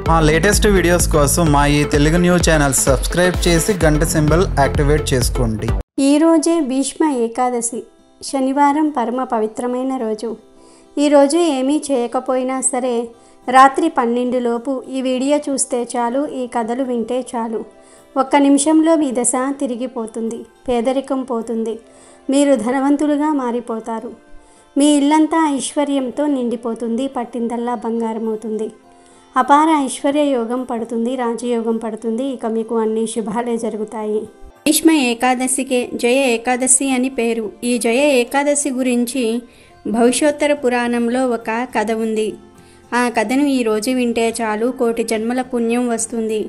మా latest videos కోసం మా ఈ తెలుగు న్యూస్ ఛానల్ సబ్స్క్రైబ్ చేసి గంట సింబల్ యాక్టివేట్ చేసుకోండి. ఈరోజే భీష్మ ఏకాదశి, శనివారం పరమ పవిత్రమైన రోజు. ఈరోజు ఏమీ చేయకపోయినా సరే రాత్రి 12 లోపు ఈ వీడియో చూస్తే చాలు, ఈ కథలు వింటే చాలు. ఒక్క నిమిషంలో మీ దశ తిరిగిపోతుంది, పేదరికం పోతుంది, మీరు ధనవంతులుగా మారిపోతారు. మీ ఇల్లంతా ఐశ్వర్యంతో నిండిపోతుంది, పట్టిందల్లా బంగారం అవుతుంది. అపార ఐశ్వర్య యోగం పడుతుంది, రాజయోగం పడుతుంది. ఇక మీకు అన్ని శుభాలే జరుగుతాయి. భీష్మ ఏకాదశికే జయ ఏకాదశి అని పేరు. ఈ జయ ఏకాదశి గురించి భవిష్యోత్తర పురాణంలో ఒక కథ ఉంది. ఆ కథను ఈరోజు వింటే చాలు, కోటి జన్మల పుణ్యం వస్తుంది.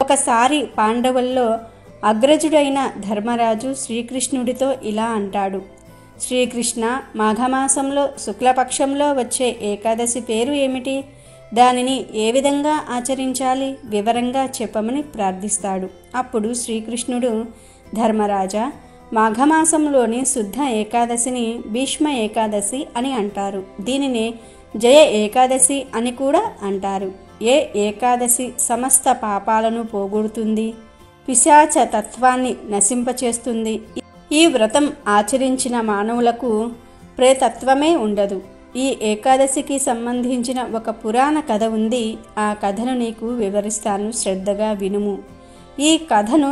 ఒకసారి పాండవుల్లో అగ్రజుడైన ధర్మరాజు శ్రీకృష్ణుడితో ఇలా అంటాడు: శ్రీకృష్ణ, మాఘమాసంలో శుక్లపక్షంలో వచ్చే ఏకాదశి పేరు ఏమిటి? దానిని ఏ విధంగా ఆచరించాలి? వివరంగా చెప్పమని ప్రార్థిస్తాడు. అప్పుడు శ్రీకృష్ణుడు, ధర్మరాజా, మాఘమాసంలోని శుద్ధ ఏకాదశిని భీష్మ ఏకాదశి అని అంటారు. దీనిని జయ ఏకాదశి అని కూడా అంటారు. ఏ ఏకాదశి సమస్త పాపాలను పోగొడుతుంది, పిశాచ తత్వాన్ని నశింపచేస్తుంది. ఈ వ్రతం ఆచరించిన మానవులకు ప్రేతత్వమే ఉండదు. ఈ ఏకాదశికి సంబంధించిన ఒక పురాణ కథ ఉంది. ఆ కథను నీకు వివరిస్తాను, శ్రద్ధగా వినుము. ఈ కథను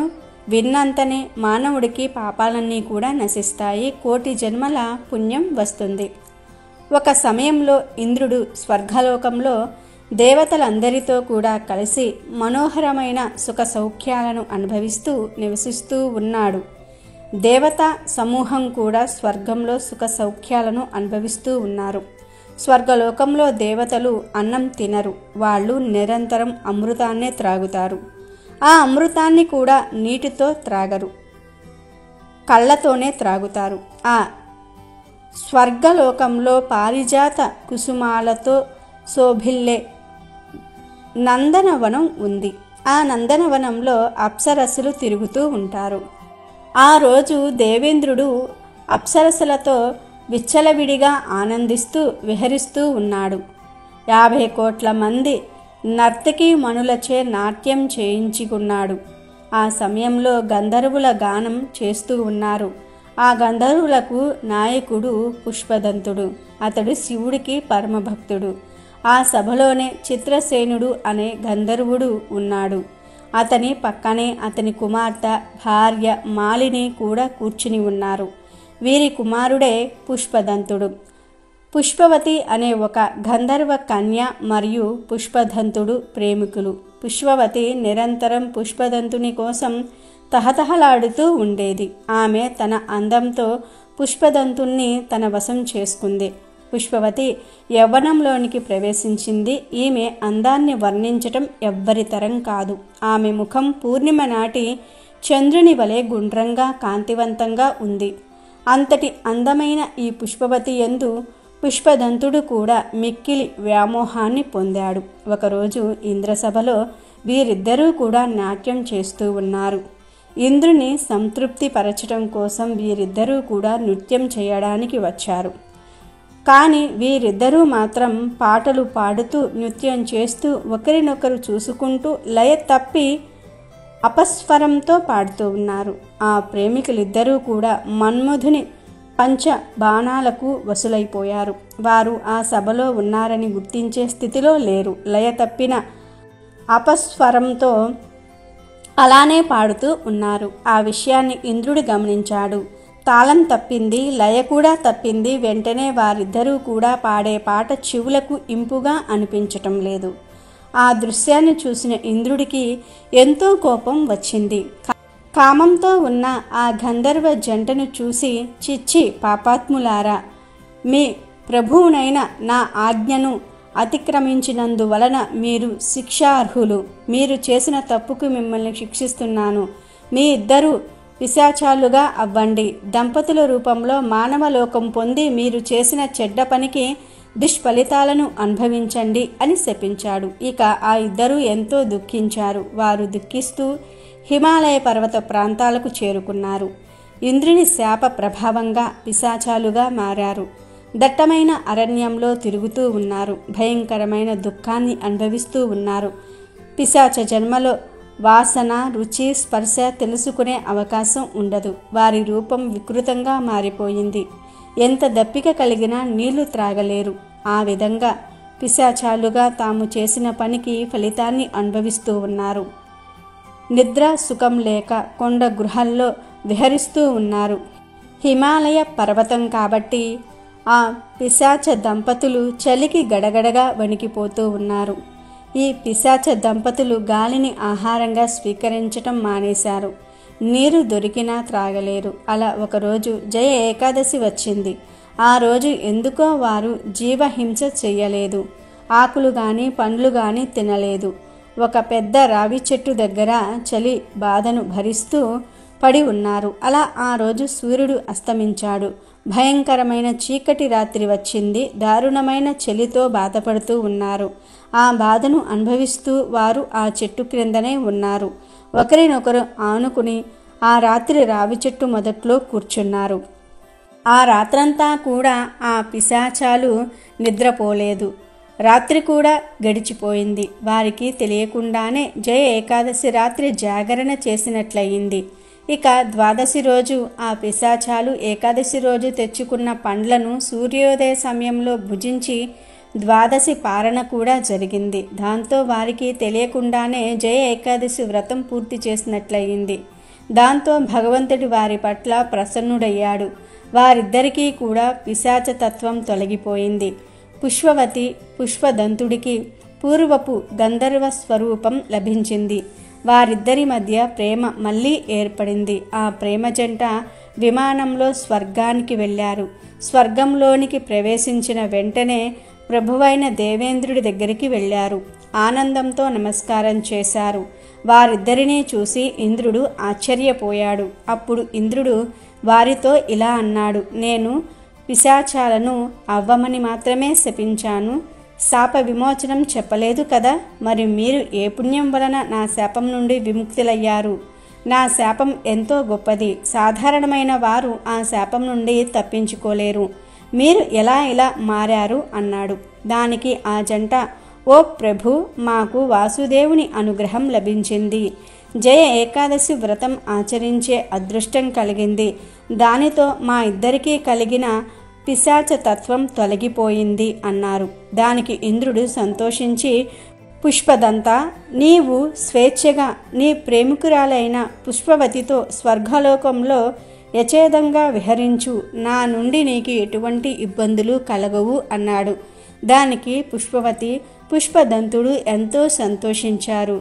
విన్నంతనే మానవుడికి పాపాలన్నీ కూడా నశిస్తాయి, కోటి జన్మల పుణ్యం వస్తుంది. ఒక సమయంలో ఇంద్రుడు స్వర్గలోకంలో దేవతలందరితో కూడా కలిసి మనోహరమైన సుఖ సౌఖ్యాలను అనుభవిస్తూ నివసిస్తూ ఉన్నాడు. దేవతా సమూహం కూడా స్వర్గంలో సుఖ సౌఖ్యాలను అనుభవిస్తూ ఉన్నారు. స్వర్గలోకంలో దేవతలు అన్నం తినరు, వాళ్ళు నిరంతరం అమృతాన్నే త్రాగుతారు. ఆ అమృతాన్ని కూడా నీటితో త్రాగరు, కళ్ళతోనే త్రాగుతారు. ఆ స్వర్గలోకంలో పారిజాత కుసుమాలతో శోభిల్లే నందనవనం ఉంది. ఆ నందనవనంలో అప్సరస్సులు తిరుగుతూ ఉంటారు. ఆ రోజు దేవేంద్రుడు అప్సరసలతో విచ్చలవిడిగా ఆనందిస్తూ విహరిస్తూ ఉన్నాడు. 50 కోట్ల మంది నర్తకీ మణులచే నాట్యం చేయించుకున్నాడు. ఆ సమయంలో గంధర్వుల గానం చేస్తూ ఉన్నారు. ఆ గంధర్వులకు నాయకుడు పుష్పదంతుడు. అతడు శివుడికి పరమభక్తుడు. ఆ సభలోనే చిత్రసేనుడు అనే గంధర్వుడు ఉన్నాడు. అతని పక్కనే అతని కుమార్తె భార్య మాలిని కూడా కూర్చుని ఉన్నారు. వీరి కుమారుడే పుష్పదంతుడు. పుష్పవతి అనే ఒక గంధర్వ కన్య మరియు పుష్పదంతుడు ప్రేమికులు. పుష్పవతి నిరంతరం పుష్పదంతుని కోసం తహతహలాడుతూ ఉండేది. ఆమె తన అందంతో పుష్పదంతుణ్ణి తన వశం చేసుకుంది. పుష్పవతి యవ్వనంలోనికి ప్రవేశించింది. ఈమె అందాన్ని వర్ణించటం ఎవ్వరి తరం కాదు. ఆమె ముఖం పూర్ణిమ నాటి చంద్రుని వలె గుండ్రంగా కాంతివంతంగా ఉంది. అంతటి అందమైన ఈ పుష్పవతి యందు పుష్పదంతుడు కూడా మిక్కిలి వ్యామోహాన్ని పొందాడు. ఒకరోజు ఇంద్రసభలో వీరిద్దరూ కూడా నాట్యం చేస్తూ ఉన్నారు. ఇంద్రుని సంతృప్తి పరచడం కోసం వీరిద్దరూ కూడా నృత్యం చేయడానికి వచ్చారు. కానీ వీరిద్దరూ మాత్రం పాటలు పాడుతూ నృత్యం చేస్తూ ఒకరినొకరు చూసుకుంటూ లయ తప్పి అపస్వరంతో పాడుతూ ఉన్నారు. ఆ ప్రేమికులిద్దరూ కూడా మన్మధుని పంచ బాణాలకు వసులైపోయారు. వారు ఆ సభలో ఉన్నారని గుర్తించే స్థితిలో లేరు. లయ తప్పిన అపస్వరంతో అలానే పాడుతూ ఉన్నారు. ఆ విషయాన్ని ఇంద్రుడు గమనించాడు. తాళం తప్పింది, లయ కూడా తప్పింది. వెంటనే వారిద్దరూ కూడా పాడే పాట చెవులకు ఇంపుగా అనిపించటం లేదు. ఆ దృశ్యాన్ని చూసిన ఇంద్రుడికి ఎంతో కోపం వచ్చింది. కామంతో ఉన్న ఆ గంధర్వ జంటను చూసి, చిచ్చి పాపాత్ములారా, మీ ప్రభువునైన నా ఆజ్ఞను అతిక్రమించినందువలన మీరు శిక్షార్హులు. మీరు చేసిన తప్పుకు మిమ్మల్ని శిక్షిస్తున్నాను. మీ ఇద్దరు పిశాచాలుగా అవ్వండి. దంపతుల రూపంలో మానవలోకం పొంది మీరు చేసిన చెడ్డ పనికి దుష్ఫలితాలను అనుభవించండి అని శపించాడు. ఇక ఆ ఇద్దరూ ఎంతో దుఃఖించారు. వారు దుఃఖిస్తూ హిమాలయ పర్వత ప్రాంతాలకు చేరుకున్నారు. ఇంద్రుని శాప ప్రభావంగా పిశాచాలుగా మారారు. దట్టమైన అరణ్యంలో తిరుగుతూ ఉన్నారు. భయంకరమైన దుఃఖాన్ని అనుభవిస్తూ ఉన్నారు. పిశాచ జన్మలో వాసన, రుచి, స్పర్శ తెలుసుకునే అవకాశం ఉండదు. వారి రూపం వికృతంగా మారిపోయింది. ఎంత దప్పిక కలిగినా నీళ్లు త్రాగలేరు. ఆ విధంగా పిశాచాలుగా తాము చేసిన పనికి ఫలితాన్ని అనుభవిస్తూ ఉన్నారు. నిద్ర సుఖం లేక కొండ గృహాల్లో విహరిస్తూ ఉన్నారు. హిమాలయ పర్వతం కాబట్టి ఆ పిశాచ దంపతులు చలికి గడగడగా వణికిపోతూ ఉన్నారు. ఈ పిశాచ దంపతులు గాలిని ఆహారంగా స్వీకరించటం మానేశారు. నీరు దొరికినా త్రాగలేరు. అలా ఒకరోజు జయ ఏకాదశి వచ్చింది. ఆ రోజు ఎందుకో వారు జీవహింస చెయ్యలేదు. ఆకులు గాని పండ్లు గాని తినలేదు. ఒక పెద్ద రావి చెట్టు దగ్గర చలి బాధను భరిస్తూ పడి ఉన్నారు. అలా ఆ రోజు సూర్యుడు అస్తమించాడు. భయంకరమైన చీకటి రాత్రి వచ్చింది. దారుణమైన చలితో బాధపడుతూ ఉన్నారు. ఆ బాధను అనుభవిస్తూ వారు ఆ చెట్టు క్రిందనే ఉన్నారు. ఒకరినొకరు ఆనుకుని ఆ రాత్రి రావి చెట్టు మొదట్లో కూర్చున్నారు. ఆ రాత్రంతా కూడా ఆ పిశాచాలు నిద్రపోలేదు. రాత్రి కూడా గడిచిపోయింది. వారికి తెలియకుండానే జయ ఏకాదశి రాత్రి జాగరణ చేసినట్లయింది. ఇక ద్వాదశి రోజు ఆ పిశాచాలు ఏకాదశి రోజు తెచ్చుకున్న పండ్లను సూర్యోదయ సమయంలో భుజించి ద్వాదశి పారణ కూడా జరిగింది. దాంతో వారికి తెలియకుండానే జయ ఏకాదశి వ్రతం పూర్తి చేసినట్లయింది. దాంతో భగవంతుడి వారి పట్ల ప్రసన్నుడయ్యాడు. వారిద్దరికీ కూడా పిశాచతత్వం తొలగిపోయింది. పుష్పవతి పుష్పదంతుడికి పూర్వపు గంధర్వ స్వరూపం లభించింది. వారిద్దరి మధ్య ప్రేమ మళ్ళీ ఏర్పడింది. ఆ ప్రేమ జంట విమానంలో స్వర్గానికి వెళ్ళారు. స్వర్గంలోనికి ప్రవేశించిన వెంటనే ప్రభువైన దేవేంద్రుడి దగ్గరికి వెళ్ళారు. ఆనందంతో నమస్కారం చేశారు. వారిద్దరినీ చూసి ఇంద్రుడు ఆశ్చర్యపోయాడు. అప్పుడు ఇంద్రుడు వారితో ఇలా అన్నాడు, నేను పిశాచాలను అవ్వమని మాత్రమే శపించాను. శాప విమోచనం చెప్పలేదు కదా. మరి మీరు ఏ పుణ్యం వలన నా శాపం నుండి విముక్తులయ్యారు? నా శాపం ఎంతో గొప్పది. సాధారణమైన వారు ఆ శాపం నుండి తప్పించుకోలేరు. మీరు ఎలా ఇలా మారారు అన్నాడు. దానికి ఆ జంట, ఓ ప్రభు, మాకు వాసుదేవుని అనుగ్రహం లభించింది. జయ ఏకాదశి వ్రతం ఆచరించే అదృష్టం కలిగింది. దానితో మా ఇద్దరికీ కలిగిన పిశాచతత్వం తొలగిపోయింది అన్నారు. దానికి ఇంద్రుడు సంతోషించి, పుష్పదంత, నీవు స్వేచ్ఛగా నీ ప్రేమికురాలైన పుష్పవతితో స్వర్గలోకంలో యచేదంగా విహరించు. నా నుండి నీకు ఎటువంటి ఇబ్బందులు కలగవు అన్నాడు. దానికి పుష్పవతి, పుష్పదంతుడు ఎంతో సంతోషించారు.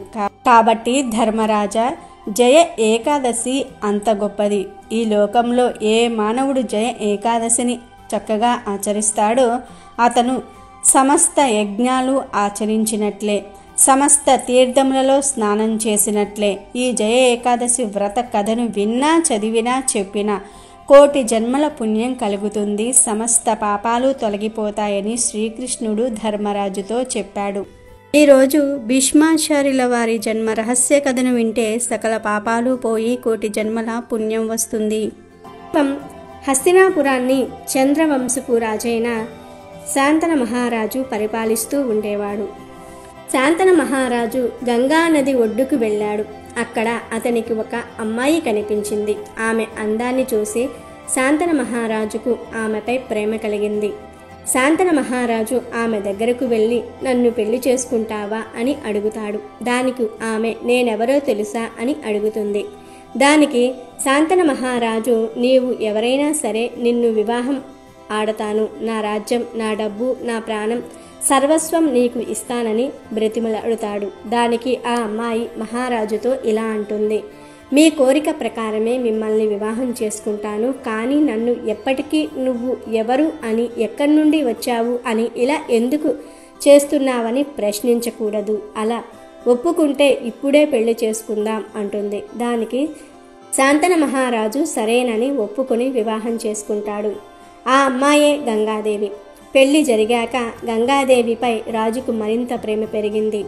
కాబట్టి ధర్మరాజా, జయ ఏకాదశి అంత గొప్పది. ఈ లోకంలో ఏ మానవుడు జయ ఏకాదశిని చక్కగా ఆచరిస్తాడో అతను సమస్త యజ్ఞాలు ఆచరించినట్లే, సమస్త తీర్థములలో స్నానం చేసినట్లే. ఈ జయ ఏకాదశి వ్రత కథను విన్నా, చదివినా, చెప్పినా కోటి జన్మల పుణ్యం కలుగుతుంది. సమస్త పాపాలు తొలగిపోతాయని శ్రీకృష్ణుడు ధర్మరాజుతో చెప్పాడు. ఈరోజు భీష్మాచార్యుల వారి జన్మ రహస్య కథను వింటే సకల పాపాలు పోయి కోటి జన్మల పుణ్యం వస్తుంది. హస్తినాపురాన్ని చంద్రవంశపు రాజైన శాంతన మహారాజు పరిపాలిస్తూ ఉండేవాడు. శాంతన మహారాజు గంగా నది ఒడ్డుకు వెళ్ళాడు. అక్కడ అతనికి ఒక అమ్మాయి కనిపించింది. ఆమె అందాన్ని చూసి శాంతన మహారాజుకు ఆమెపై ప్రేమ కలిగింది. శాంతన మహారాజు ఆమె దగ్గరకు వెళ్ళి, నన్ను పెళ్లి చేసుకుంటావా అని అడుగుతాడు. దానికి ఆమె, నేనెవరో తెలుసా అని అడుగుతుంది. దానికి శాంతన మహారాజు, నీవు ఎవరైనా సరే నిన్ను వివాహం ఆడతాను. నా రాజ్యం, నా డబ్బు, నా ప్రాణం సర్వస్వం నీకు ఇస్తానని బ్రతిమలాడుతాడు. దానికి ఆ అమ్మాయి మహారాజుతో ఇలా అంటుంది, మీ కోరిక ప్రకారమే మిమ్మల్ని వివాహం చేసుకుంటాను. కానీ నన్ను ఎప్పటికీ నువ్వు ఎవరు అని, ఎక్కడి నుండి వచ్చావు అని, ఇలా ఎందుకు చేస్తున్నావని ప్రశ్నించకూడదు. అలా ఒప్పుకుంటే ఇప్పుడే పెళ్లి చేసుకుందాం అంటుంది. దానికి శాంతన మహారాజు సరేనని ఒప్పుకొని వివాహం చేసుకుంటాడు. ఆ అమ్మాయే గంగాదేవి. పెళ్లి జరిగాక గంగాదేవిపై రాజుకు మరింత ప్రేమ పెరిగింది.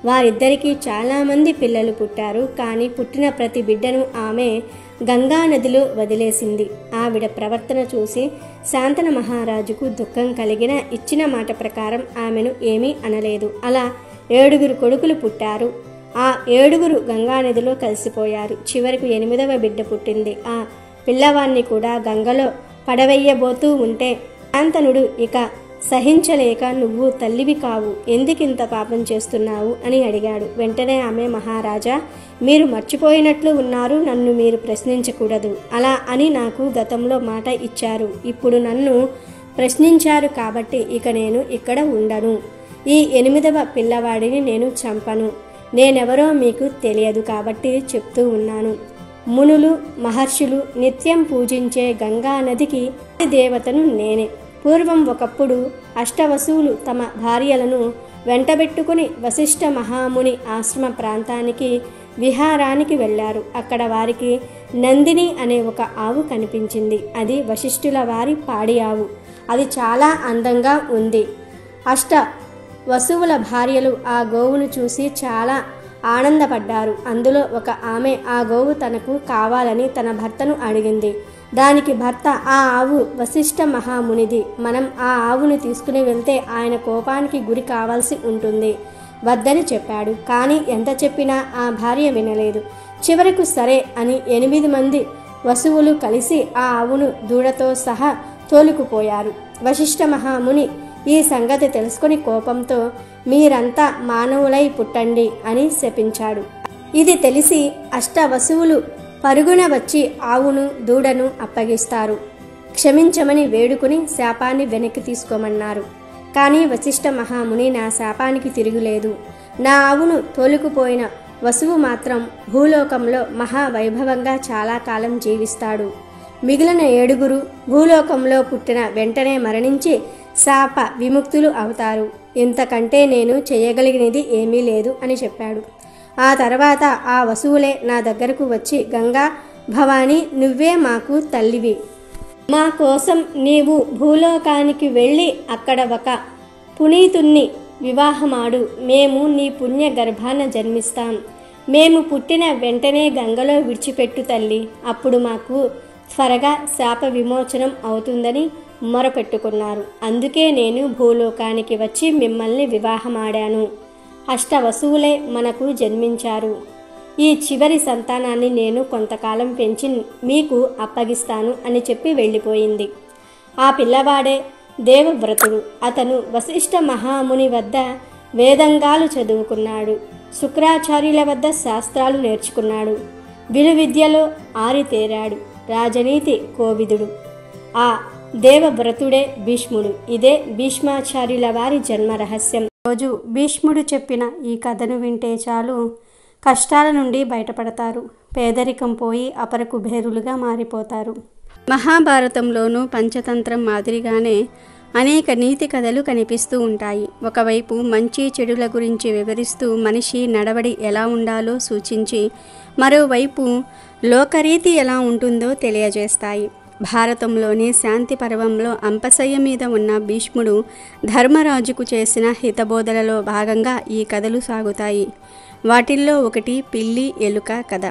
వారిద్దరికీ చాలామంది పిల్లలు పుట్టారు. కానీ పుట్టిన ప్రతి బిడ్డను ఆమె గంగా నదిలో వదిలేసింది. ఆవిడ ప్రవర్తన చూసి శాంతన మహారాజుకు దుఃఖం కలిగిన, ఇచ్చిన మాట ప్రకారం ఆమెను ఏమీ అనలేదు. అలా 7 కొడుకులు పుట్టారు. ఆ 7 గంగానదిలో కలిసిపోయారు. చివరకు 8వ బిడ్డ పుట్టింది. ఆ పిల్లవాణ్ణి కూడా గంగలో పడవేయబోతూ ఉంటే శాంతనుడు ఇక సహించలేక, నువ్వు తల్లివి కావు, ఎందుకింత పాపం చేస్తున్నావు అని అడిగాడు. వెంటనే ఆమె, మహారాజా, మీరు మర్చిపోయినట్లు ఉన్నారు, నన్ను మీరు ప్రశ్నించకూడదు. అలా అని నాకు గతంలో మాట ఇచ్చారు. ఇప్పుడు నన్ను ప్రశ్నించారు కాబట్టి ఇక నేను ఇక్కడ ఉండను. ఈ 8వ పిల్లవాడిని నేను చంపను. నేనెవరో మీకు తెలియదు కాబట్టి చెప్తూ ఉన్నాను. మునులు, మహర్షులు నిత్యం పూజించే గంగా నదికి దేవతను నేనే. పూర్వం ఒకప్పుడు అష్టవసువులు తమ భార్యలను వెంటబెట్టుకుని వశిష్ఠ మహాముని ఆశ్రమ ప్రాంతానికి విహారానికి వెళ్ళారు. అక్కడ వారికి నందిని అనే ఒక ఆవు కనిపించింది. అది వశిష్ఠుల వారి పాడి ఆవు. అది చాలా అందంగా ఉంది. అష్ట వసువుల భార్యలు ఆ గోవును చూసి చాలా ఆనందపడ్డారు. అందులో ఒక ఆమె ఆ గోవు తనకు కావాలని తన భర్తను అడిగింది. దానికి భర్త, ఆ ఆవు వశిష్ఠ మహామునిది, మనం ఆ ఆవును తీసుకుని వెళ్తే ఆయన కోపానికి గురి కావాల్సి ఉంటుంది, వద్దని చెప్పాడు. కానీ ఎంత చెప్పినా ఆ భార్య వినలేదు. చివరకు సరే అని 8 మంది వసువులు కలిసి ఆ ఆవును దూడతో సహా తోలుకుపోయారు. వశిష్ఠ మహాముని ఈ సంగతి తెలుసుకుని కోపంతో, మీరంతా మానవులై పుట్టండి అని శపించాడు. ఇది తెలిసి అష్టవసువులు పరుగున వచ్చి ఆవును దూడను అప్పగిస్తారు. క్షమించమని వేడుకుని శాపాన్ని వెనక్కి తీసుకోమన్నారు. కానీ వశిష్ఠ మహాముని, నా శాపానికి తిరుగులేదు. నా ఆవును తోలుకుపోయిన వసువు మాత్రం భూలోకంలో మహావైభవంగా చాలా కాలం జీవిస్తాడు. మిగిలిన 7 భూలోకంలో పుట్టిన వెంటనే మరణించి శాప విముక్తులు అవుతారు. ఇంతకంటే నేను చేయగలిగినది ఏమీ లేదు అని చెప్పాడు. ఆ తర్వాత ఆ వసువులే నా దగ్గరకు వచ్చి, గంగా భవాని, నువ్వే మాకు తల్లివి, మా కోసం నీవు భూలోకానికి వెళ్ళి అక్కడ ఒక పునీతుణ్ణి వివాహమాడు, మేము నీ పుణ్య గర్భాన జన్మిస్తాం, మేము పుట్టిన వెంటనే గంగలో విడిచిపెట్టు తల్లి, అప్పుడు మాకు త్వరగా శాప విమోచనం అవుతుందని మొరపెట్టుకున్నారు. అందుకే నేను భూలోకానికి వచ్చి మిమ్మల్ని వివాహమాడాను. అష్టవసువులే మనకు జన్మించారు. ఈ చివరి సంతానాన్ని నేను కొంతకాలం పెంచి మీకు అప్పగిస్తాను అని చెప్పి వెళ్ళిపోయింది. ఆ పిల్లవాడే దేవవ్రతుడు. అతను వశిష్ఠ మహాముని వద్ద వేదంగాలు చదువుకున్నాడు. శుక్రాచార్యుల వద్ద శాస్త్రాలు నేర్చుకున్నాడు. విలువిద్యలో ఆరితేరాడు. రాజనీతి కోవిదుడు. ఆ దేవవ్రతుడే భీష్ముడు. ఇదే భీష్మాచార్యుల వారి జన్మ రహస్యం. రోజు భీష్ముడు చెప్పిన ఈ కథను వింటే చాలు, కష్టాల నుండి బయటపడతారు. పేదరికం పోయి అపర కుబేరులుగా మారిపోతారు. మహాభారతంలోనూ పంచతంత్రం మాదిరిగానే అనేక నీతి కథలు కనిపిస్తూ ఉంటాయి. ఒకవైపు మంచి చెడుల గురించి వివరిస్తూ మనిషి నడవడి ఎలా ఉండాలో సూచించి, మరోవైపు లోకరీతి ఎలా ఉంటుందో తెలియజేస్తాయి. భారతంలోని శాంతి పర్వంలో అంపశయ్య మీద ఉన్న భీష్ముడు ధర్మరాజుకు చేసిన హితబోధలలో భాగంగా ఈ కథలు సాగుతాయి. వాటిల్లో ఒకటి పిల్లి ఎలుక కథ.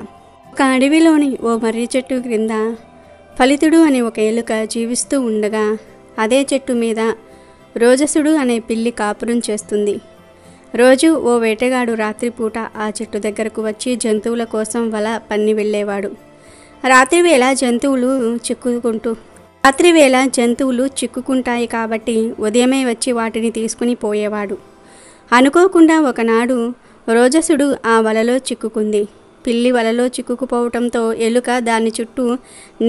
ఒక అడవిలోని ఓ మర్రి చెట్టు క్రింద ఫలితుడు అనే ఒక ఎలుక జీవిస్తూ ఉండగా, అదే చెట్టు మీద రోజసుడు అనే పిల్లి కాపురం చేస్తుంది. రోజు ఓ వేటగాడు రాత్రిపూట ఆ చెట్టు దగ్గరకు వచ్చి జంతువుల కోసం వల పన్ని వెళ్ళేవాడు. రాత్రివేళ జంతువులు చిక్కుకుంటాయి కాబట్టి ఉదయమే వచ్చి వాటిని తీసుకుని పోయేవాడు. అనుకోకుండా ఒకనాడు రోజసుడు ఆ వలలో చిక్కుకుంది. పిల్లి వలలో చిక్కుకుపోవటంతో ఎలుక దాని చుట్టూ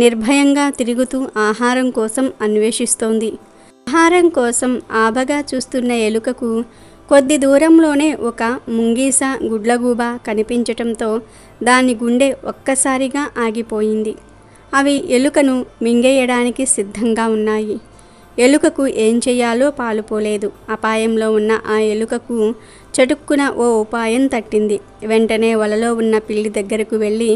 నిర్భయంగా తిరుగుతూ ఆహారం కోసం అన్వేషిస్తోంది. ఆహారం కోసం ఆబగా చూస్తున్న ఎలుకకు కొద్ది దూరంలోనే ఒక ముంగీస గుడ్లగూబ కనిపించటంతో దాని గుండె ఒక్కసారిగా ఆగిపోయింది. అవి ఎలుకను మింగేయడానికి సిద్ధంగా ఉన్నాయి. ఎలుకకు ఏం చెయ్యాలో పాలుపోలేదు. అపాయంలో ఉన్న ఆ ఎలుకకు చటుక్కున ఓ ఉపాయం తట్టింది. వెంటనే వలలో ఉన్న పిల్లి దగ్గరకు వెళ్ళి,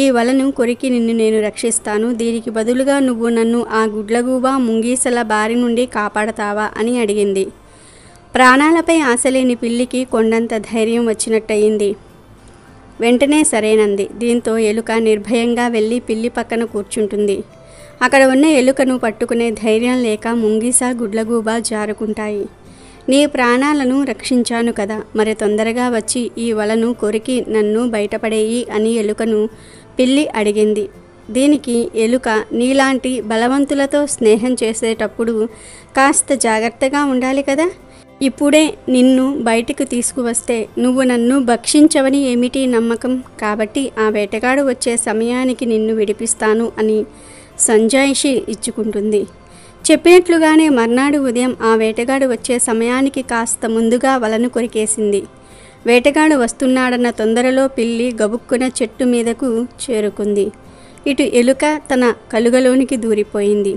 ఈ వలను కొరికి నిన్ను నేను రక్షిస్తాను, దీనికి బదులుగా నువ్వు నన్ను ఆ గుడ్లగూబ ముంగీసల బారి నుండి కాపాడతావా అని అడిగింది. ప్రాణాలపై ఆశలేని పిల్లికి కొండంత ధైర్యం వచ్చినట్టయింది. వెంటనే సరేనంది. దీంతో ఎలుక నిర్భయంగా వెళ్ళి పిల్లి పక్కన కూర్చుంటుంది. అక్కడ ఉన్న ఎలుకను పట్టుకునే ధైర్యం లేక ముంగీస గుడ్లగూబ జారుకుంటాయి. నీ ప్రాణాలను రక్షించాను కదా, మరి తొందరగా వచ్చి ఈ వలను కొరికి నన్ను బయటపడేయి అని ఎలుకను పిల్లి అడిగింది. దీనికి ఎలుక, నీలాంటి బలవంతులతో స్నేహం చేసేటప్పుడు కాస్త జాగ్రత్తగా ఉండాలి కదా, ఇప్పుడే నిన్ను బయటకు తీసుకువస్తే నువ్వు నన్ను భక్షించవని ఏమిటి నమ్మకం, కాబట్టి ఆ వేటగాడు వచ్చే సమయానికి నిన్ను విడిపిస్తాను అని సంజాయిషి ఇచ్చుకుంటుంది. చెప్పినట్లుగానే మర్నాడు ఉదయం ఆ వేటగాడు వచ్చే సమయానికి కాస్త ముందుగా వలను కొరికేసింది. వేటగాడు వస్తున్నాడన్న తొందరలో పిల్లి గబుక్కున చెట్టు మీదకు చేరుకుంది. ఇటు ఎలుక తన కలుగలోనికి దూరిపోయింది.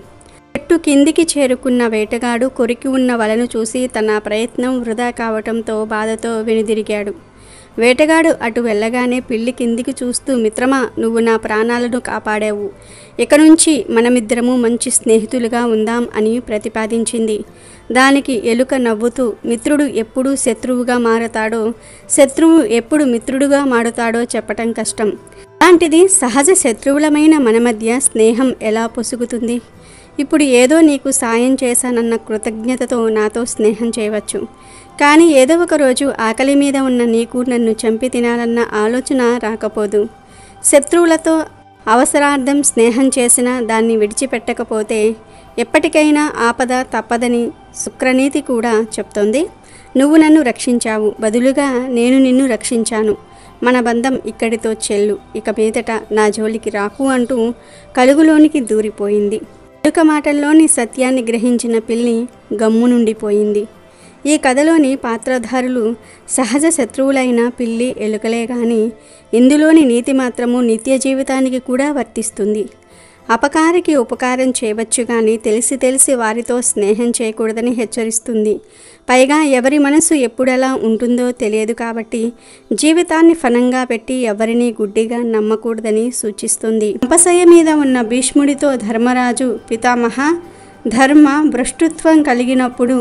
చెట్టు కిందికి చేరుకున్న వేటగాడు కొరికి ఉన్న వలను చూసి తన ప్రయత్నం వృధా కావటంతో బాధతో వెనుదిరిగాడు. వేటగాడు అటు వెళ్ళగానే పిల్లి కిందికి చూస్తూ, మిత్రమా, నువ్వు నా ప్రాణాలను కాపాడావు, ఇక నుంచి మనమిద్దరము మంచి స్నేహితులుగా ఉందాం అని ప్రతిపాదించింది. దానికి ఎలుక నవ్వుతూ, మిత్రుడు ఎప్పుడు శత్రువుగా మారతాడో, శత్రువు ఎప్పుడు మిత్రుడుగా మారుతాడో చెప్పటం కష్టం, అలాంటిది సహజ శత్రువులమైన మన మధ్య స్నేహం ఎలా పొసుగుతుంది? ఇప్పుడు ఏదో నీకు సాయం చేశానన్న కృతజ్ఞతతో నాతో స్నేహం చేయవచ్చు, కానీ ఏదో ఒక రోజు ఆకలి మీద ఉన్న నీకు నన్ను చంపి తినాలన్న ఆలోచన రాకపోదు. శత్రువులతో అవసరార్థం స్నేహం చేసినా దాన్ని విడిచిపెట్టకపోతే ఎప్పటికైనా ఆపద తప్పదని శుక్రనీతి కూడా చెప్తోంది. నువ్వు నన్ను రక్షించావు, బదులుగా నేను నిన్ను రక్షించాను, మన బంధం ఇక్కడితో చెల్లు, ఇక మీదట నా జోలికి రాకు అంటూ కలుగులోనికి దూరిపోయింది. ఎలుక మాటల్లోని సత్యాన్ని గ్రహించిన పిల్లి గమ్మునుండిపోయింది. ఈ కథలోని పాత్రధారులు సహజ శత్రువులైన పిల్లి, ఎలుకలే గాని ఇందులోని నీతి మాత్రము నిత్య జీవితానికి కూడా వర్తిస్తుంది. అపకారికి ఉపకారం చేయవచ్చు కానీ తెలిసి తెలిసి వారితో స్నేహం చేయకూడదని హెచ్చరిస్తుంది. పైగా ఎవరి మనసు ఎప్పుడెలా ఉంటుందో తెలియదు కాబట్టి జీవితాన్ని ఫలంగా పెట్టి ఎవరిని గుడ్డిగా నమ్మకూడదని సూచిస్తుంది. అంపశయ్య మీద ఉన్న భీష్ముడితో ధర్మరాజు, పితామహ, ధర్మ భ్రష్టుత్వం కలిగినప్పుడు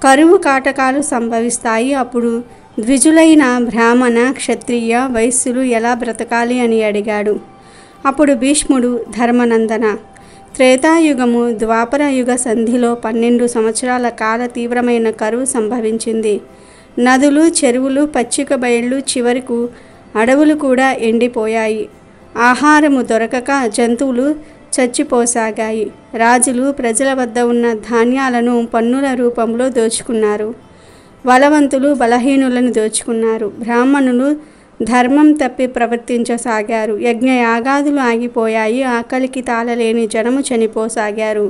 కరువు కాటకాలు సంభవిస్తాయి, అప్పుడు ద్విజులైన బ్రాహ్మణ, క్షత్రియ, వైశ్యులు ఎలా బ్రతకాలి అని అడిగాడు. అప్పుడు భీష్ముడు, ధర్మనందన, త్రేతాయుగము ద్వాపర యుగ సంధిలో 12 సంవత్సరాల కాల తీవ్రమైన కరువు సంభవించింది. నదులు, చెరువులు, పచ్చిక బయళ్ళు, చివరకు అడవులు కూడా ఎండిపోయాయి. ఆహారము దొరకక జంతువులు చచ్చిపోసాగాయి. రాజులు ప్రజల వద్ద ఉన్న ధాన్యాలను పన్నుల రూపంలో దోచుకున్నారు. బలవంతులు బలహీనులను దోచుకున్నారు. బ్రాహ్మణులు ధర్మం తప్పి ప్రవర్తించసాగారు. యజ్ఞయాగాదులు ఆగిపోయాయి. ఆకలికి తాళలేని జనము చనిపోసాగారు.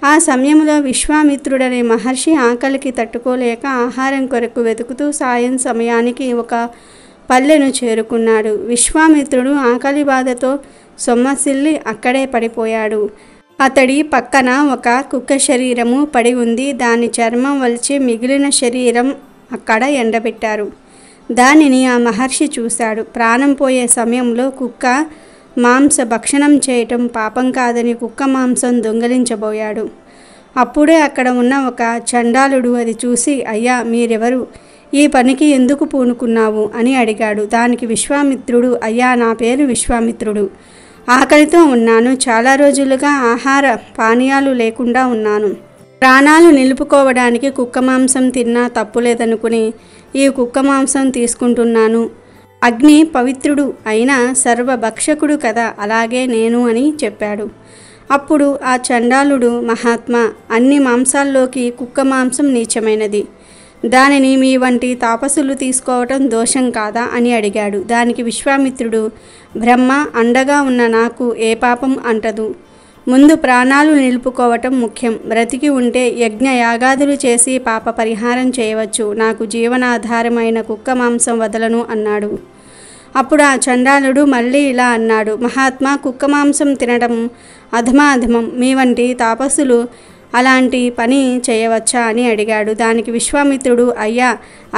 ఆ సమయంలో విశ్వామిత్రుడనే మహర్షి ఆకలికి తట్టుకోలేక ఆహారం కొరకు వెతుకుతూ సాయం సమయానికి ఒక పల్లెను చేరుకున్నాడు. విశ్వామిత్రుడు ఆకలి బాధతో సొమ్మసిల్లి అక్కడే పడిపోయాడు. అతడి పక్కన ఒక కుక్క శరీరము పడి ఉంది. దాని చర్మం వలిచి మిగిలిన శరీరం అక్కడ ఎండబెట్టారు. దానిని ఆ మహర్షి చూశాడు. ప్రాణం పోయే సమయంలో కుక్క మాంస భక్షణం చేయటం పాపం కాదని కుక్క మాంసం దొంగలించబోయాడు. అప్పుడే అక్కడ ఉన్న ఒక చండాలుడు అది చూసి, అయ్యా, మీరెవరు, ఈ పనికి ఎందుకు పూనుకున్నావు అని అడిగాడు. దానికి విశ్వామిత్రుడు, అయ్యా, నా పేరు విశ్వామిత్రుడు, ఆకలితో ఉన్నాను, చాలా రోజులుగా ఆహార పానీయాలు లేకుండా ఉన్నాను, ప్రాణాలు నిలుపుకోవడానికి కుక్క మాంసం తిన్నా తప్పులేదనుకుని ఈ కుక్క మాంసం తీసుకుంటున్నాను. అగ్ని పవిత్రుడు అయిన సర్వభక్షకుడు కదా, అలాగే నేను అని చెప్పాడు. అప్పుడు ఆ చండాలుడు, మహాత్మా, అన్ని మాంసాల్లోకి కుక్క మాంసం నీచమైనది, దానిని మీ వంటి తాపసులు తీసుకోవటం దోషం కాదా అని అడిగాడు. దానికి విశ్వామిత్రుడు, బ్రహ్మ అండగా ఉన్న నాకు ఏ పాపం అంటదు, ముందు ప్రాణాలు నిలుపుకోవటం ముఖ్యం, బ్రతికి ఉంటే యజ్ఞ యాగాదులు చేసి పాప పరిహారం చేయవచ్చు, నాకు జీవనాధారమైన కుక్క మాంసం వదలను అన్నాడు. అప్పుడు ఆ చండాలుడు మళ్ళీ ఇలా అన్నాడు, మహాత్మా, కుక్క మాంసం తినడం అధమాధమం, మీ వంటి తాపసులు అలాంటి పని చేయవచ్చా అని అడిగాడు. దానికి విశ్వామిత్రుడు, అయ్యా,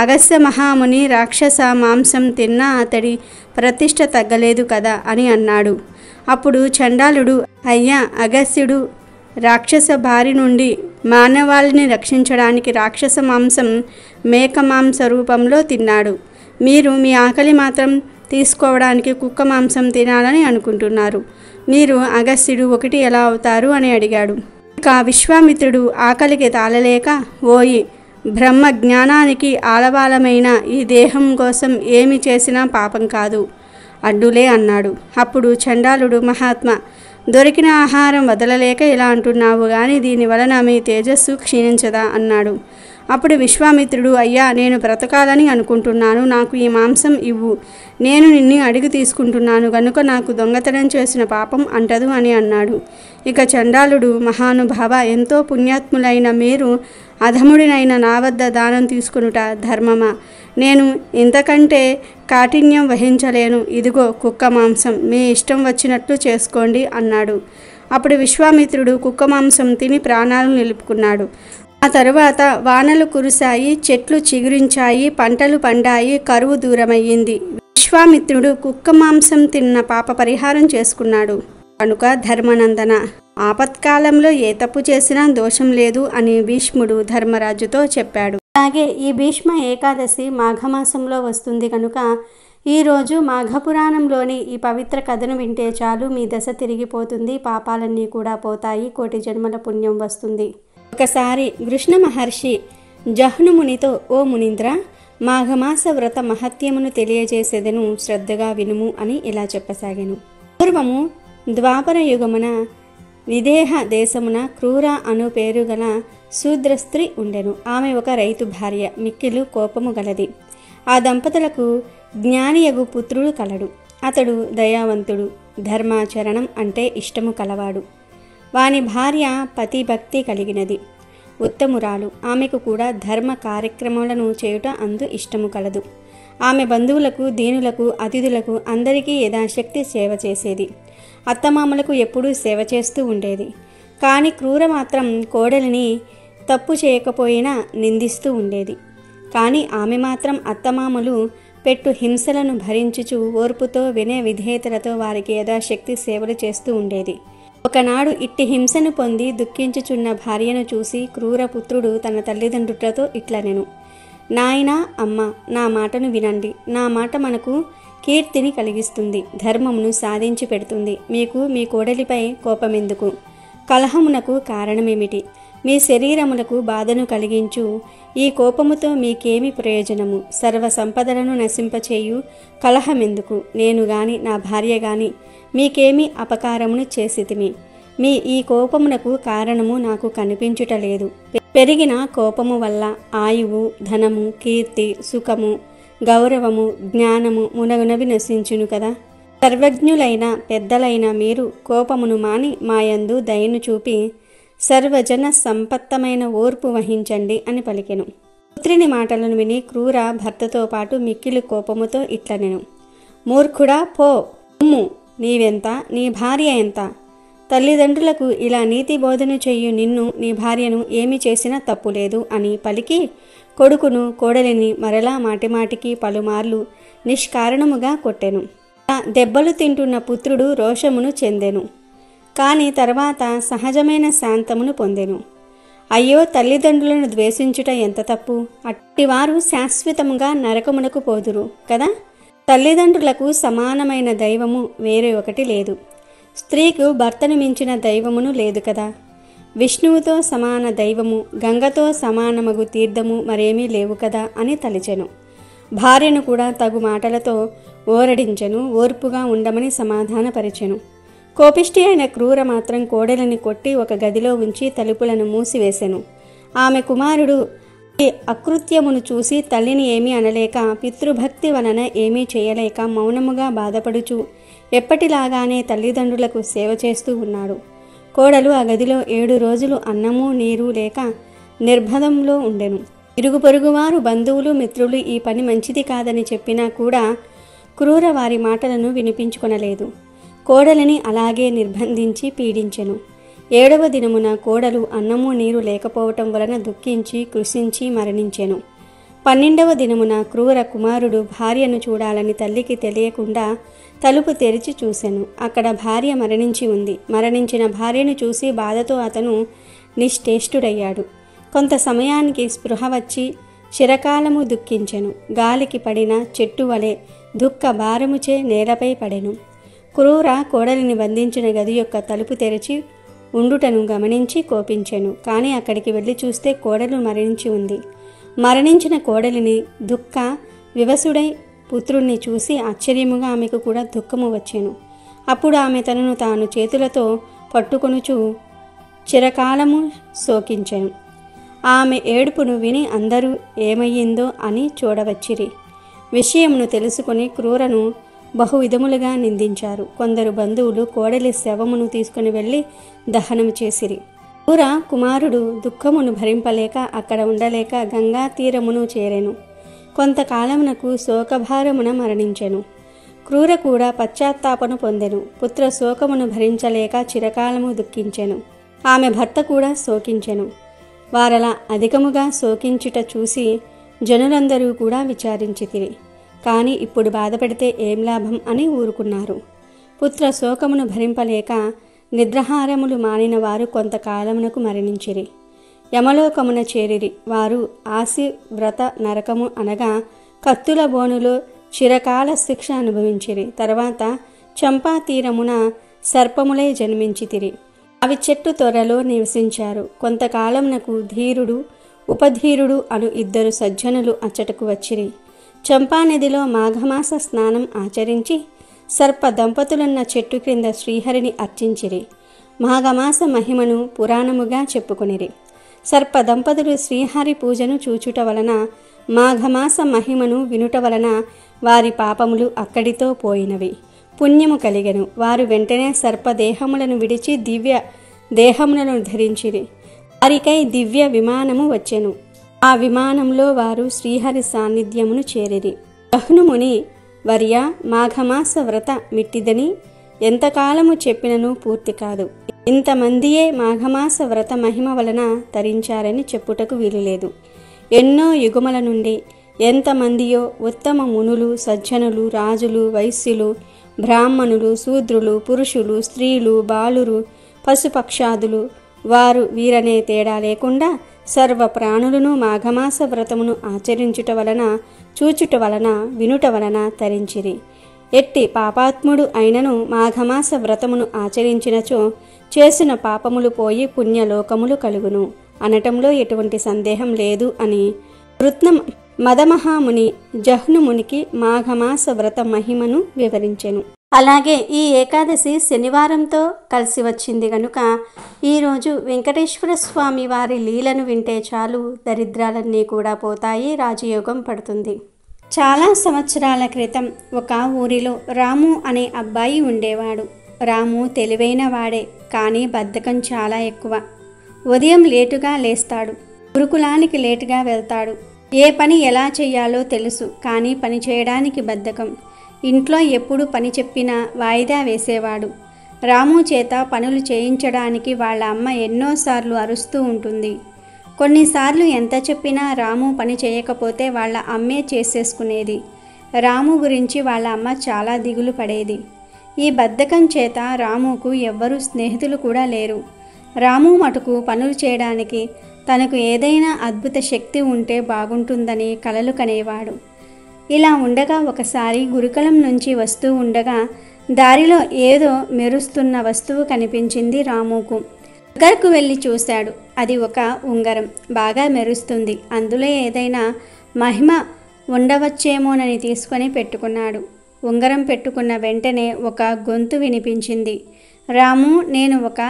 అగస్త్య మహాముని రాక్షస మాంసం తిన్నా అతడి ప్రతిష్ట తగ్గలేదు కదా అని అన్నాడు. అప్పుడు చండాలుడు, అయ్యా, అగస్త్యుడు రాక్షస బారి నుండి మానవాళిని రక్షించడానికి రాక్షస మాంసం మేక మాంస రూపంలో తిన్నాడు, మీరు మీ ఆకలి మాత్రం తీసుకోవడానికి కుక్క మాంసం తినాలని అనుకుంటున్నారు, మీరు అగస్త్యుడు ఒకటి ఎలా అవుతారు అని అడిగాడు. ఇక విశ్వామిత్రుడు ఆకలికి తాళలేక, ఓయి బ్రహ్మ జ్ఞానానికి ఆలవాలమైన ఈ దేహం కోసం ఏమి చేసినా పాపం కాదు, అడ్డులే అన్నాడు. అప్పుడు చండాలుడు, మహాత్మా, దొరికిన ఆహారం వదలలేక ఇలా అంటున్నావు గాని దీని వలన మీ తేజస్సు క్షీణించదా అన్నాడు. అప్పుడు విశ్వామిత్రుడు, అయ్యా, నేను బ్రతకాలని అనుకుంటున్నాను, నాకు ఈ మాంసం ఇవ్వు, నేను నిన్ను అడిగి తీసుకుంటున్నాను గనుక నాకు దొంగతనం చేసిన పాపం అంటదు అని అన్నాడు. ఇక చండాలుడు, మహానుభావ, ఎంతో పుణ్యాత్ములైన మీరు అధముడినైన నా వద్ద దానం తీసుకునుట ధర్మమా? నేను ఇంతకంటే కాఠిన్యం వహించలేను, ఇదిగో కుక్క మాంసం, మీ ఇష్టం వచ్చినట్లు చేసుకోండి అన్నాడు. అప్పుడు విశ్వామిత్రుడు కుక్క మాంసం తిని ప్రాణాలు నిలుపుకున్నాడు. ఆ తరువాత వానలు కురిశాయి, చెట్లు చిగురించాయి, పంటలు పండాయి, కరువు దూరమయ్యింది. విశ్వామిత్రుడు కుక్క మాంసం తిన్న పాప పరిహారం చేసుకున్నాడు కనుక ధర్మనందన, ఆపత్కాలంలో ఏ తప్పు చేసినా దోషం లేదు అని భీష్ముడు ధర్మరాజుతో చెప్పాడు. అలాగే ఈ భీష్మ ఏకాదశి మాఘమాసంలో వస్తుంది కనుక ఈరోజు మాఘపురాణంలోని ఈ పవిత్ర కథను వింటే చాలు మీ దశ తిరిగిపోతుంది, పాపాలన్నీ కూడా పోతాయి, కోటి జన్మల పుణ్యం వస్తుంది. ఒకసారి కృష్ణ మహర్షి జహ్నుమునితో, ఓ మునీంద్ర, మాఘమాస వ్రత మహత్యమును తెలియజేసేదను, శ్రద్ధగా వినుము అని ఇలా చెప్పసాగాను. పూర్వము ద్వాపర యుగమున విదేహ దేశమున క్రూర అను పేరు గల శూద్ర స్త్రీ ఉండెను. ఆమె ఒక రైతు భార్య, మిక్కిలు కోపము గలది. ఆ దంపతులకు జ్ఞానియగు పుత్రుడు కలడు. అతడు దయావంతుడు, ధర్మాచరణం అంటే ఇష్టము కలవాడు. వాని భార్య పతిభక్తి కలిగినది, ఉత్తమురాలు. ఆమెకు కూడా ధర్మ కార్యక్రమాలను చేయుట అందు ఇష్టము కలదు. ఆమె బంధువులకు, దీనులకు, అతిథులకు అందరికీ యథాశక్తి సేవ చేసేది. అత్తమామలకు ఎప్పుడూ సేవ చేస్తూ ఉండేది. కానీ క్రూర మాత్రం కోడలిని తప్పు చేయకపోయినా నిందిస్తూ ఉండేది. కానీ ఆమె మాత్రం అత్తమామలు పెట్టు హింసలను భరించుచు ఓర్పుతో వినయ విధేయతలతో వారికి యథాశక్తి సేవలు చేస్తూ ఉండేది. ఒకనాడు ఇట్టి హింసను పొంది దుఃఖించుచున్న భార్యను చూసి క్రూర పుత్రుడు తన తల్లిదండ్రులతో ఇట్లనెను, నాయనా, అమ్మ, నా మాటను వినండి. నా మాట మనకు కీర్తిని కలిగిస్తుంది, ధర్మమును సాధించి పెడుతుంది. మీకు మీ కోడలిపై కోపమెందుకు? కలహమునకు కారణమేమిటి? మీ శరీరములకు బాధను కలిగించు ఈ కోపముతో మీకేమి ప్రయోజనము? సర్వ సంపదలను నశింపచేయు కలహమెందుకు? నేను గాని నా భార్య గాని మీకేమి అపకారమును చేసితిమి? మీ ఈ కోపమునకు కారణము నాకు కనిపించుటలేదు. పెరిగిన కోపము వల్ల ఆయువు, ధనము, కీర్తి, సుఖము, గౌరవము, జ్ఞానము మునగునవి నశించును కదా. సర్వజ్ఞులైన పెద్దలైన మీరు కోపమును మాని మాయందు దయను చూపి సర్వజన సంపత్తమైన ఓర్పు వహించండి అని పలికెను. పుత్రిని మాటలను విని క్రూర భర్తతో పాటు మిక్కిలి కోపముతో ఇట్లనెను, మూర్ఖుడా, పో, ఉమ్ము, నీవెంత, నీ భార్య ఎంత? తల్లిదండ్రులకు ఇలా నీతి బోధన చెయ్యు నిన్ను, నీ భార్యను ఏమి చేసినా తప్పులేదు అని పలికి కొడుకును, కోడలిని మరలా మాటిమాటికి పలుమార్లు నిష్కారణముగా కొట్టెను. దెబ్బలు తింటున్న పుత్రుడు రోషమును చెందెను. కాని తర్వాత సహజమైన శాంతమును పొందెను. అయ్యో, తల్లిదండ్రులను ద్వేషించుట ఎంత తప్పు! అట్టివారు శాశ్వతముగా నరకమునకు పోదురు కదా. తల్లిదండ్రులకు సమానమైన దైవము వేరే ఒకటి లేదు. స్త్రీకు భర్తను మించిన దైవమును లేదు కదా. విష్ణువుతో సమాన దైవము, గంగతో సమానమగు తీర్థము మరేమీ లేవు కదా అని తలిచెను. భార్యను కూడా తగు మాటలతో ఓరడించెను, ఓర్పుగా ఉండమని సమాధానపరిచెను. కోపిష్టి అయిన క్రూర మాత్రం కోడలిని కొట్టి ఒక గదిలో ఉంచి తలుపులను మూసివేసెను. ఆమె కుమారుడు ఈ అకృత్యమును చూసి తల్లిని ఏమీ అనలేక, పితృభక్తి వలన ఏమీ చేయలేక మౌనముగా బాధపడుచు ఎప్పటిలాగానే తల్లిదండ్రులకు సేవ చేస్తూ ఉన్నాడు. కోడలు ఆ గదిలో 7 రోజులు అన్నము నీరు లేక నిర్బంధంలో ఉండెను. ఇరుగు పొరుగువారు, బంధువులు, మిత్రులు ఈ పని మంచిది కాదని చెప్పినా కూడా క్రూర వారి మాటలను వినిపించుకొనలేదు. కోడలిని అలాగే నిర్బంధించి పీడించెను. 7వ దినమున కోడలు అన్నము నీరు లేకపోవటం వలన దుఃఖించి కృషించి మరణించెను. 12వ దినమున క్రూర కుమారుడు భార్యను చూడాలని తల్లికి తెలియకుండా తలుపు తెరిచి చూసెను. అక్కడ భార్య మరణించి ఉంది. మరణించిన భార్యను చూసి బాధతో అతను నిశ్చేష్టుడయ్యాడు. కొంత సమయానికి స్పృహ వచ్చి చిరకాలము దుఃఖించెను. గాలికి పడిన చెట్టు వలె దుఃఖ భారముచే నేలపై పడెను. క్రూర కోడలిని బంధించిన గది యొక్క తలుపు తెరిచి ఉండుటను గమనించి కోపించెను. కానీ అక్కడికి వెళ్ళి చూస్తే కోడలు మరణించి ఉంది. మరణించిన కోడలిని దుఃఖ వివసుడై పుత్రుణ్ణి చూసి ఆశ్చర్యముగా ఆమెకు కూడా దుఃఖము వచ్చెను. అప్పుడు ఆమె తనను తాను చేతులతో పట్టుకొనుచు చిరకాలము శోకించెను. ఆమె ఏడుపును విని అందరూ ఏమయ్యిందో అని చూడవచ్చిరి. విషయమును తెలుసుకుని క్రూరను బహువిధములుగా నిందించారు. కొందరు బంధువులు కోడలి శవమును తీసుకుని వెళ్ళి దహనము చేసిరి. క్రూర కుమారుడు దుఃఖమును భరింపలేక అక్కడ ఉండలేక గంగా తీరమును చేరెను. కొంతకాలమునకు శోకభారమున మరణించెను. క్రూర కూడా పశ్చాత్తాపను పొందెను. పుత్ర శోకమును భరించలేక చిరకాలము దుఃఖించెను. ఆమె భర్త కూడా శోకించెను. వారలా అధికముగా శోకించుట చూసి జనులందరూ కూడా విచారించితిరి. కానీ ఇప్పుడు బాధపడితే ఏం లాభం అని ఊరుకున్నారు. పుత్ర శోకమును భరింపలేక నిద్రాహారములు మానిన వారు కొంతకాలమునకు మరణించిరి. యమలోకమున చేరిరి. వారు ఆసి వ్రత నరకము అనగా కత్తుల బోనులో చిరకాల శిక్ష అనుభవించిరి. తర్వాత చంపా తీరమున సర్పములై జన్మించితిరి. అవి చెట్టు త్వరలో నివసించారు. కొంతకాలమునకు ధీరుడు ఉపధీరుడు అను ఇద్దరు సజ్జనులు అచ్చటకు వచ్చిరి. చంపానదిలో మాఘమాస స్నానం ఆచరించి సర్ప దంపతులున్న చెట్టు క్రింద శ్రీహరిని అర్చించిరి. మాఘమాస మహిమను పురాణముగా చెప్పుకొనిరి. సర్ప దంపతులు శ్రీహరి పూజను చూచుట వలన మాఘమాస మహిమను వినుట వలన వారి పాపములు అక్కడితో పోయినవి. పుణ్యము కలిగెను. వారు వెంటనే సర్పదేహములను విడిచి దివ్య దేహములను ధరించిరి. వారికై దివ్య విమానము వచ్చెను. ఆ విమానంలో వారు శ్రీహరి సాన్నిధ్యమును చేరిరి. జహ్నుముని వర్య మాఘమాస వ్రత మిట్టిదని ఎంతకాలము చెప్పినను పూర్తి కాదు. ఇంతమందియే మాఘమాస వ్రత మహిమ వలన తరించారని చెప్పుటకు వీలులేదు. ఎన్నో యుగముల నుండి ఎంతమందియో ఉత్తమ మునులు, సజ్జనులు, రాజులు, వైశ్యులు, బ్రాహ్మణులు, శూద్రులు, పురుషులు, స్త్రీలు, బాలురు, పశుపక్షాదులు వారు వీరనే తేడా లేకుండా సర్వ ప్రాణులను మాఘమాస వ్రతమును ఆచరించుట వలన, చూచుట వలన, వినుట వలన తరించిరి. ఎట్టి పాపాత్ముడు అయినను మాఘమాస వ్రతమును ఆచరించినచో చేసిన పాపములు పోయి పుణ్యలోకములు కలుగును అనటంలో ఎటువంటి సందేహం లేదు అని కృత్న మదమహాముని జహ్నుమునికి మాఘమాస వ్రత మహిమను వివరించెను. అలాగే ఈ ఏకాదశి శనివారంతో కలిసి వచ్చింది గనుక ఈరోజు వెంకటేశ్వర స్వామి వారి లీలను వింటే చాలు, దరిద్రాలన్నీ కూడా పోతాయి, రాజయోగం పడుతుంది. చాలా సంవత్సరాల క్రితం ఒక ఊరిలో రాము అనే అబ్బాయి ఉండేవాడు. రాము తెలివైన వాడే, కానీ బద్ధకం చాలా ఎక్కువ. ఉదయం లేటుగా లేస్తాడు, గురుకులానికి లేటుగా వెళ్తాడు. ఏ పని ఎలా చేయాలో తెలుసు, కానీ పని చేయడానికి బద్ధకం. ఇంట్లో ఎప్పుడు పని చెప్పినా వాయిదా వేసేవాడు. రాము చేత పనులు చేయించడానికి వాళ్ళ అమ్మ ఎన్నోసార్లు అరుస్తూ ఉంటుంది. కొన్నిసార్లు ఎంత చెప్పినా రాము పని చేయకపోతే వాళ్ళ అమ్మే చేసేసుకునేది. రాము గురించి వాళ్ళ అమ్మ చాలా దిగులు పడేది. ఈ బద్ధకం చేత రాముకు ఎవ్వరూ స్నేహితులు కూడా లేరు. రాము మటుకు పనులు చేయడానికి తనకు ఏదైనా అద్భుత శక్తి ఉంటే బాగుంటుందని కలలు కనేవాడు. ఇలా ఉండగా ఒకసారి గురుకులం నుంచి వస్తూ ఉండగా దారిలో ఏదో మెరుస్తున్న వస్తువు కనిపించింది రాముకు. దగ్గరకు వెళ్ళి చూశాడు. అది ఒక ఉంగరం, బాగా మెరుస్తుంది. అందులో ఏదైనా మహిమ ఉండవచ్చేమోనని తీసుకొని పెట్టుకున్నాడు. ఉంగరం పెట్టుకున్న వెంటనే ఒక గొంతు వినిపించింది. రాము, నేను ఒక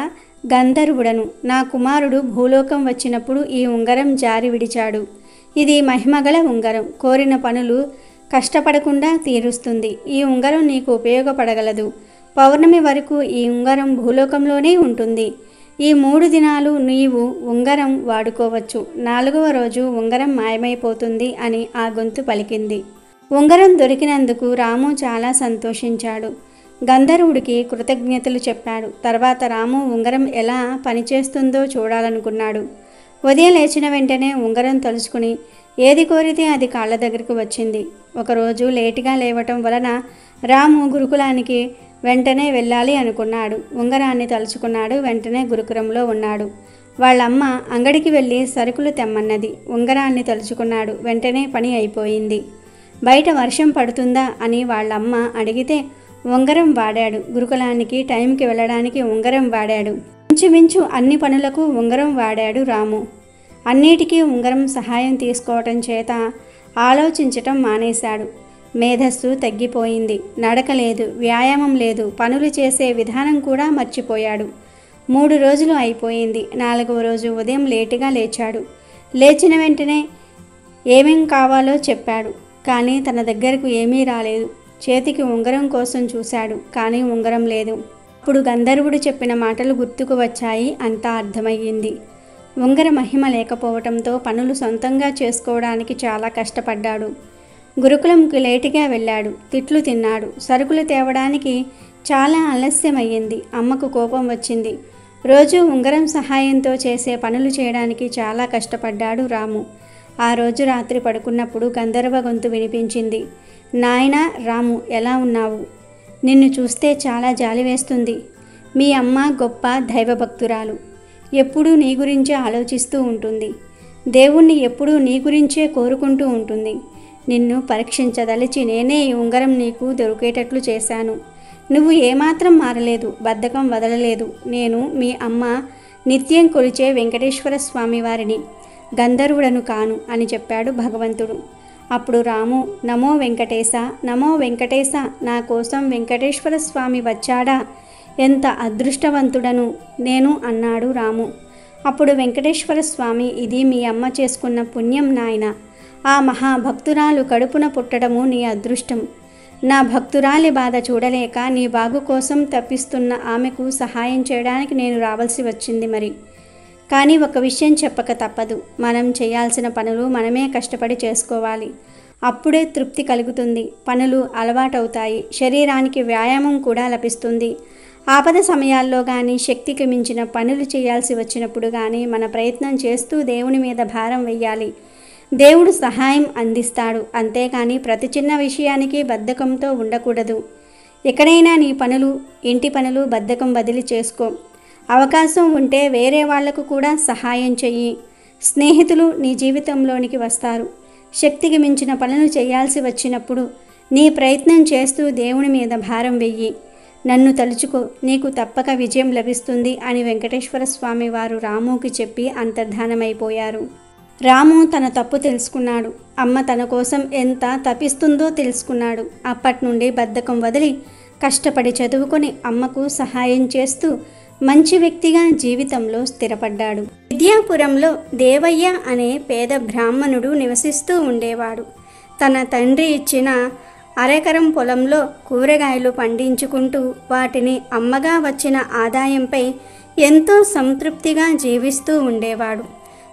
గంధర్వుడను. నా కుమారుడు భూలోకం వచ్చినప్పుడు ఈ ఉంగరం జారి విడిచాడు. ఇది మహిమగల ఉంగరం. కోరిన పనులు కష్టపడకుండా తీరుస్తుంది. ఈ ఉంగరం నీకు ఉపయోగపడగలదు. పౌర్ణమి వరకు ఈ ఉంగరం భూలోకంలోనే ఉంటుంది. ఈ 3 దినాలు నీవు ఉంగరం వాడుకోవచ్చు. 4వ రోజు ఉంగరం మాయమైపోతుంది అని ఆ గొంతు పలికింది. ఉంగరం దొరికినందుకు రాము చాలా సంతోషించాడు. గంధర్వుడికి కృతజ్ఞతలు చెప్పాడు. తర్వాత రాము ఉంగరం ఎలా పనిచేస్తుందో చూడాలనుకున్నాడు. ఉదయం లేచిన వెంటనే ఉంగరం తలుచుకుని ఏది కోరితే అది కాళ్ళ దగ్గరకు వచ్చింది. ఒకరోజు లేటుగా లేవటం వలన రాము గురుకులానికి వెంటనే వెళ్ళాలి అనుకున్నాడు. ఉంగరాన్ని తలుచుకున్నాడు. వెంటనే గురుకులంలో ఉన్నాడు. వాళ్ళమ్మ అంగడికి వెళ్ళి సరుకులు తెమ్మన్నది. ఉంగరాన్ని తలుచుకున్నాడు. వెంటనే పని అయిపోయింది. బయట వర్షం పడుతుందా అని వాళ్ళమ్మ అడిగితే ఉంగరం వాడాడు. గురుకులానికి టైంకి వెళ్ళడానికి ఉంగరం వాడాడు. ఇంచుమించు అన్ని పనులకు ఉంగరం వాడాడు రాము. అన్నిటికీ ఉంగరం సహాయం తీసుకోవటం చేత ఆలోచించటం మానేశాడు. మేధస్సు తగ్గిపోయింది. నడక లేదు, వ్యాయామం లేదు, పనులు చేసే విధానం కూడా మర్చిపోయాడు. 3 రోజులు అయిపోయింది. 4వ రోజు ఉదయం లేటుగా లేచాడు. లేచిన వెంటనే ఏమేం కావాలో చెప్పాడు. కానీ తన దగ్గరకు ఏమీ రాలేదు. చేతికి ఉంగరం కోసం చూశాడు, కానీ ఉంగరం లేదు. అప్పుడు గంధర్వుడు చెప్పిన మాటలు గుర్తుకు వచ్చాయి. అంతా అర్థమయ్యింది. ఉంగర మహిమ లేకపోవటంతో పనులు సొంతంగా చేసుకోవడానికి చాలా కష్టపడ్డాడు. గురుకులంకి లేటుగా వెళ్ళాడు. తిట్లు తిన్నాడు. సరుకులు తేవడానికి చాలా ఆలస్యమయ్యింది. అమ్మకు కోపం వచ్చింది. రోజు ఉంగరం సహాయంతో చేసే పనులు చేయడానికి చాలా కష్టపడ్డాడు రాము. ఆ రోజు రాత్రి పడుకున్నప్పుడు గంధర్వ గొంతు వినిపించింది. నాయనా రాము, ఎలా ఉన్నావు? నిన్ను చూస్తే చాలా జాలి వేస్తుంది. మీ అమ్మ గొప్ప దైవభక్తురాలు. ఎప్పుడూ నీ గురించే ఆలోచిస్తూ ఉంటుంది. దేవుణ్ణి ఎప్పుడూ నీ గురించే కోరుకుంటూ ఉంటుంది. నిన్ను పరీక్షించదలిచి నేనే ఈ ఉంగరం నీకు దొరికేటట్లు చేశాను. నువ్వు ఏమాత్రం మారలేదు, బద్ధకం వదలలేదు. నేను మీ అమ్మ నిత్యం కొలిచే వెంకటేశ్వర స్వామి వారిని, గంధర్వుడను కాను అని చెప్పాడు భగవంతుడు. అప్పుడు రాము, నమో వెంకటేశ, నమో వెంకటేశ, నా కోసం వెంకటేశ్వర స్వామి వచ్చాడా? ఎంత అదృష్టవంతుడను నేను అన్నాడు రాము. అప్పుడు వెంకటేశ్వర స్వామి, ఇది మీ అమ్మ చేసుకున్న పుణ్యం నాయన. ఆ మహాభక్తురాలు కడుపున పుట్టడము నీ అదృష్టం. నా భక్తురాలి బాధ చూడలేక నీ బాగు కోసం తప్పిస్తున్న ఆమెకు సహాయం చేయడానికి నేను రావాల్సి వచ్చింది మరి. కానీ ఒక విషయం చెప్పక తప్పదు. మనం చేయాల్సిన పనులు మనమే కష్టపడి చేసుకోవాలి. అప్పుడే తృప్తి కలుగుతుంది. పనులు అలవాటవుతాయి. శరీరానికి వ్యాయామం కూడా లభిస్తుంది. ఆపద సమయాల్లో కానీ, శక్తికి మించిన పనులు చేయాల్సి వచ్చినప్పుడు కానీ మన ప్రయత్నం చేస్తూ దేవుని మీద భారం వెయ్యాలి. దేవుడు సహాయం అందిస్తాడు. అంతేకాని ప్రతి చిన్న విషయానికి బద్ధకంతో ఉండకూడదు. ఎక్కడైనా నీ పనులు, ఇంటి పనులు బద్ధకం బదిలీ చేసుకో. అవకాశం ఉంటే వేరే వాళ్లకు కూడా సహాయం చెయ్యి. స్నేహితులు నీ జీవితంలోనికి వస్తారు. శక్తికి మించిన పనులు చేయాల్సి వచ్చినప్పుడు నీ ప్రయత్నం చేస్తూ దేవుని మీద భారం వెయ్యి. నన్ను తలుచుకో, నీకు తప్పక విజయం లభిస్తుంది అని వెంకటేశ్వర స్వామి వారు రాముకి చెప్పి అంతర్ధానమైపోయారు. రాము తన తప్పు తెలుసుకున్నాడు. అమ్మ తన కోసం ఎంత తపిస్తుందో తెలుసుకున్నాడు. అప్పటి నుండి బద్ధకం వదిలి కష్టపడి చదువుకొని అమ్మకు సహాయం చేస్తూ మంచి వ్యక్తిగా జీవితంలో స్థిరపడ్డాడు. విద్యాపురంలో దేవయ్య అనే పేద బ్రాహ్మణుడు నివసిస్తూ ఉండేవాడు. తన తండ్రి ఇచ్చిన అరెకరం పొలంలో కూరగాయలు పండించుకుంటూ వాటిని అమ్మగా వచ్చిన ఆదాయంపై ఎంతో సంతృప్తిగా జీవిస్తూ ఉండేవాడు.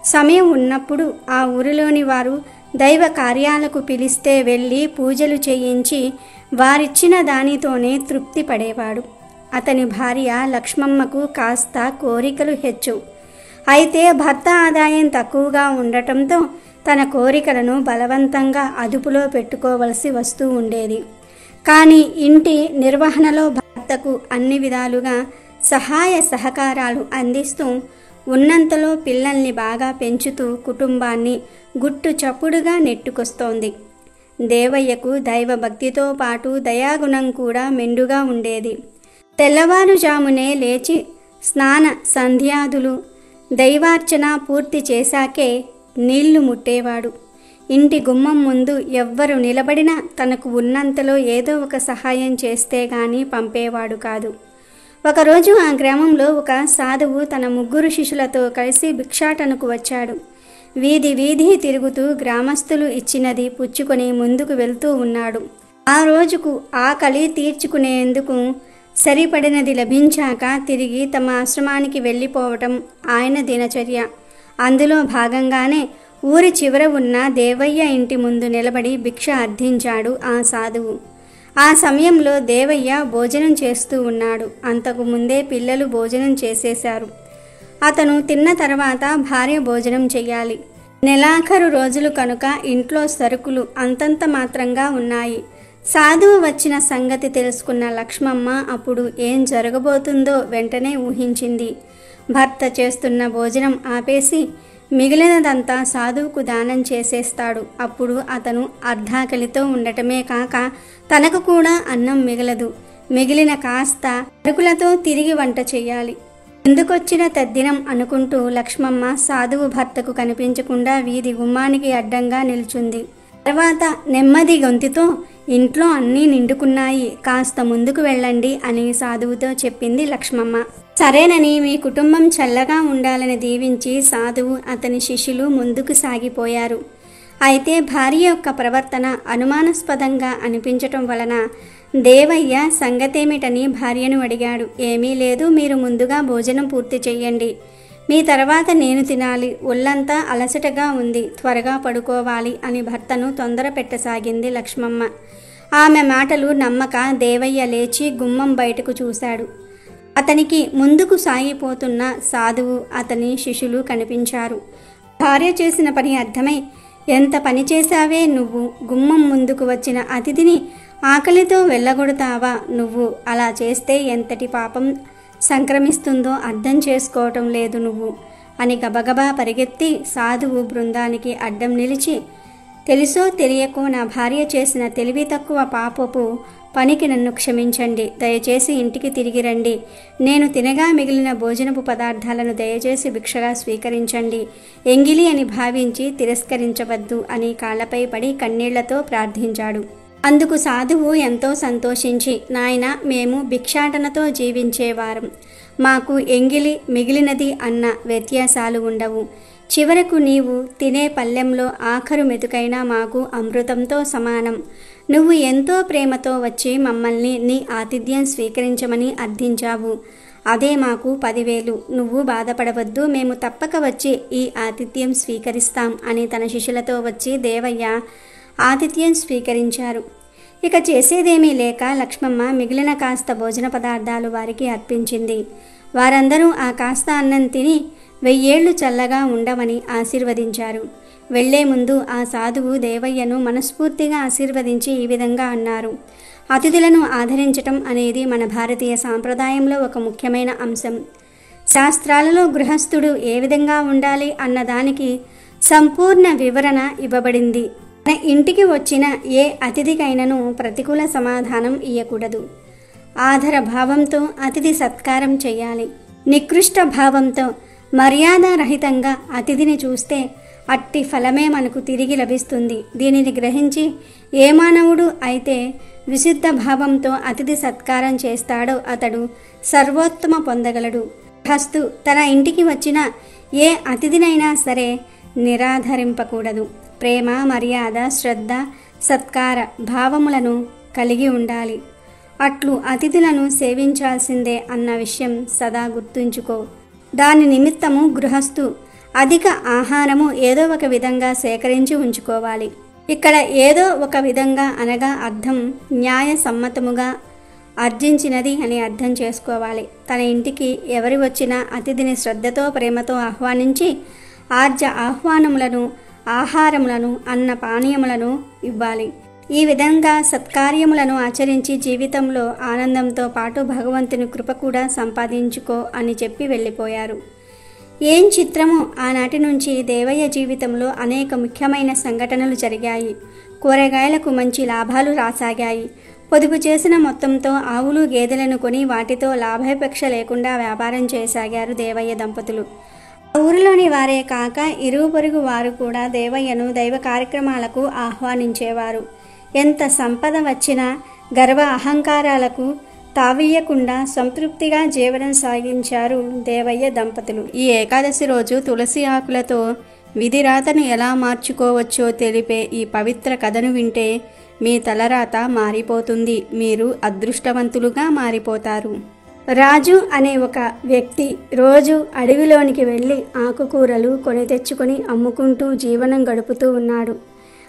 సమయం ఉన్నప్పుడు ఆ ఊరిలోని వారు దైవ కార్యాలకు పిలిస్తే వెళ్ళి పూజలు చేయించి వారిచ్చిన దానితోనే తృప్తి పడేవాడు. అతని భార్య లక్ష్మమ్మకు కాస్త కోరికలు హెచ్చు. అయితే భర్త ఆదాయం తక్కువగా ఉండటంతో తన కోరికలను బలవంతంగా అదుపులో పెట్టుకోవలసి వస్తూ ఉండేది. కానీ ఇంటి నిర్వహణలో భర్తకు అన్ని విధాలుగా సహాయ సహకారాలు అందిస్తూ ఉన్నంతలో పిల్లల్ని బాగా పెంచుతూ కుటుంబాన్ని గుట్టు చప్పుడుగా నెట్టుకొస్తోంది. దేవయ్యకు దైవభక్తితో పాటు దయాగుణం కూడా మెండుగా ఉండేది. తెల్లవారుజామునే లేచి స్నాన సంధ్యాదులు దైవార్చన పూర్తి చేశాకే నీళ్లు ముట్టేవాడు. ఇంటి గుమ్మం ముందు ఎవ్వరు నిలబడినా తనకు ఉన్నంతలో ఏదో ఒక సహాయం చేస్తే గాని పంపేవాడు కాదు. ఒకరోజు ఆ గ్రామంలో ఒక సాధువు తన 3 శిష్యులతో కలిసి భిక్షాటనకు వచ్చాడు. వీధి వీధి తిరుగుతూ గ్రామస్తులు ఇచ్చినది పుచ్చుకొని ముందుకు వెళ్తూ ఉన్నాడు. ఆ రోజుకు ఆకలి తీర్చుకునేందుకు సరిపడినది లభించాక తిరిగి తమ ఆశ్రమానికి వెళ్ళిపోవటం ఆయన దినచర్య. అందులో భాగంగానే ఊరి చివర ఉన్న దేవయ్య ఇంటి ముందు నిలబడి భిక్ష అర్థించాడు ఆ సాధువు. ఆ సమయంలో దేవయ్య భోజనం చేస్తూ ఉన్నాడు. అంతకు ముందే పిల్లలు భోజనం చేసేశారు. అతను తిన్న తర్వాత భార్య భోజనం చెయ్యాలి. నెలాఖరు రోజులు కనుక ఇంట్లో సరుకులు అంతంత మాత్రంగా ఉన్నాయి. సాధువు వచ్చిన సంగతి తెలుసుకున్న లక్ష్మమ్మ అప్పుడు ఏం జరగబోతుందో వెంటనే ఊహించింది. భర్త చేస్తున్న భోజనం ఆపేసి మిగిలినదంతా సాధువుకు దానం చేసేస్తాడు. అప్పుడు అతను అర్ధాకలితో ఉండటమే కాక తనకు కూడా అన్నం మిగలదు. మిగిలిన కాస్త సరుకులతో తిరిగి వంట చేయాలి. ఎందుకొచ్చిన తద్దినం అనుకుంటూ లక్ష్మమ్మ సాధువు భర్తకు కనిపించకుండా వీధి గుమ్మానికి అడ్డంగా నిల్చుంది. తర్వాత నెమ్మది గొంతుతో, ఇంట్లో అన్నీ నిండుకున్నాయి, కాస్త ముందుకు వెళ్ళండి అని సాధువుతో చెప్పింది లక్ష్మమ్మ. సరేనని మీ కుటుంబం చల్లగా ఉండాలని దీవించి సాధువు అతని శిష్యులు ముందుకు సాగిపోయారు. అయితే భార్య యొక్క ప్రవర్తన అనుమానాస్పదంగా అనిపించటం వలన దేవయ్య సంగతేమిటని భార్యను అడిగాడు. ఏమీ లేదు, మీరు ముందుగా భోజనం పూర్తి చెయ్యండి, మీ తర్వాత నేను తినాలి, ఒళ్ళంతా అలసటగా ఉంది, త్వరగా పడుకోవాలి అని భర్తను తొందర పెట్టసాగింది లక్ష్మమ్మ. ఆమె మాటలు నమ్మక దేవయ్య లేచి గుమ్మం బయటకు చూశాడు. అతనికి ముందుకు సాగిపోతున్న సాధువు అతని శిష్యులు కనిపించారు. భార్య చేసిన పని అర్థమై, ఎంత పని చేశావే నువ్వు, గుమ్మం ముందుకు వచ్చిన అతిథిని ఆకలితో వెళ్ళగొడతావా నువ్వు, అలా చేస్తే ఎంతటి పాపం సంక్రమిస్తుందో అర్థం చేసుకోవటం లేదు నువ్వు అని గబగబా పరిగెత్తి సాధువు బృందానికి అడ్డం నిలిచి, తెలుసో తెలియకో నా భార్య చేసిన తెలివి తక్కువ పాపపు పనికి నన్ను క్షమించండి, దయచేసి ఇంటికి తిరిగి రండి, నేను తినగా మిగిలిన భోజనపు పదార్థాలను దయచేసి భిక్షగా స్వీకరించండి, ఎంగిలి అని భావించి తిరస్కరించవద్దు అని కాళ్లపై పడి కన్నీళ్లతో ప్రార్థించాడు. అందుకు సాధువు ఎంతో సంతోషించి, నాయన, మేము భిక్షాటనతో జీవించేవారం, మాకు ఎంగిలి మిగిలినది అన్న వ్యత్యాసాలు ఉండవు, చివరకు నీవు తినే పల్లెంలో ఆఖరు మెతుకైనా మాకు అమృతంతో సమానం, నువ్వు ఎంతో ప్రేమతో వచ్చి మమ్మల్ని నీ ఆతిథ్యం స్వీకరించమని అర్థించావు, అదే మాకు 10,000, నువ్వు బాధపడవద్దు, మేము తప్పక వచ్చి ఈ ఆతిథ్యం స్వీకరిస్తాం అని తన శిష్యులతో వచ్చి దేవయ్య ఆతిథ్యం స్వీకరించారు. ఇక చేసేదేమీ లేక లక్ష్మమ్మ మిగిలిన కాస్త భోజన పదార్థాలు వారికి అర్పించింది. వారందరూ ఆ కాస్త అన్నం తిని 1000 ఏళ్లు చల్లగా ఉండమని ఆశీర్వదించారు. వెళ్లే ముందు ఆ సాధువు దేవయ్యను మనస్ఫూర్తిగా ఆశీర్వదించి ఈ విధంగా అన్నారు. అతిథులను ఆదరించటం అనేది మన భారతీయ సాంప్రదాయంలో ఒక ముఖ్యమైన అంశం. శాస్త్రాలలో గృహస్థుడు ఏ విధంగా ఉండాలి అన్నదానికి సంపూర్ణ వివరణ ఇవ్వబడింది. మన ఇంటికి వచ్చిన ఏ అతిథికైనను ప్రతికూల సమాధానం ఇయ్యకూడదు. ఆదర భావంతో అతిథి సత్కారం చేయాలి. నికృష్ట భావంతో మర్యాదరహితంగా అతిథిని చూస్తే అట్టి ఫలమే మనకు తిరిగి లభిస్తుంది. దీనిని గ్రహించి ఏ మానవుడు అయితే విశుద్ధ భావంతో అతిథి సత్కారం చేస్తాడో అతడు సర్వోత్తమ పొందగలడు. హస్తు తన ఇంటికి వచ్చిన ఏ అతిథినైనా సరే నిరాధరింపకూడదు. ప్రేమ, మర్యాద, శ్రద్ధ, సత్కార భావములను కలిగి ఉండాలి. అట్లు అతిథులను సేవించాల్సిందే అన్న విషయం సదా గుర్తుంచుకో. దాని నిమిత్తము గృహస్థు అధిక ఆహారము ఏదో ఒక విధంగా సేకరించి ఉంచుకోవాలి. ఇక్కడ ఏదో ఒక విధంగా అనగా అర్థం న్యాయ సమ్మతముగా ఆర్జించినది అని అర్థం చేసుకోవాలి. తన ఇంటికి ఎవరి వచ్చినా అతిథిని శ్రద్ధతో ప్రేమతో ఆహ్వానించి ఆర్జ ఆహ్వానములను, ఆహారములను, అన్న పానీయములను ఇవ్వాలి. ఈ విధంగా సత్కార్యములను ఆచరించి జీవితంలో ఆనందంతో పాటు భగవంతుని కృప కూడా సంపాదించుకో అని చెప్పి వెళ్ళిపోయారు. ఏం చిత్రమో, ఆనాటి నుంచి దేవయ్య జీవితంలో అనేక ముఖ్యమైన సంఘటనలు జరిగాయి. కూరగాయలకు మంచి లాభాలు రాసాగాయి. పొదుపు చేసిన మొత్తంతో ఆవులు, గేదెలను కొని వాటితో లాభాపేక్ష లేకుండా వ్యాపారం చేయసాగారు దేవయ్య దంపతులు. ఊరిలోని వారే కాక ఇరుగు పొరుగు వారు కూడా దేవయ్యను దైవ కార్యక్రమాలకు ఆహ్వానించేవారు. ఎంత సంపద వచ్చినా గర్వ అహంకారాలకు తావీయకుండా సంతృప్తిగా జీవనం సాగించారు దేవయ్య దంపతులు. ఈ ఏకాదశి రోజు తులసి ఆకులతో విధిరాతను ఎలా మార్చుకోవచ్చో తెలిపే ఈ పవిత్ర కథను వింటే మీ తలరాత మారిపోతుంది. మీరు అదృష్టవంతులుగా మారిపోతారు. రాజు అనే ఒక వ్యక్తి రోజు అడవిలోనికి వెళ్ళి ఆకుకూరలు కొని తెచ్చుకొని అమ్ముకుంటూ జీవనం గడుపుతూ ఉన్నాడు.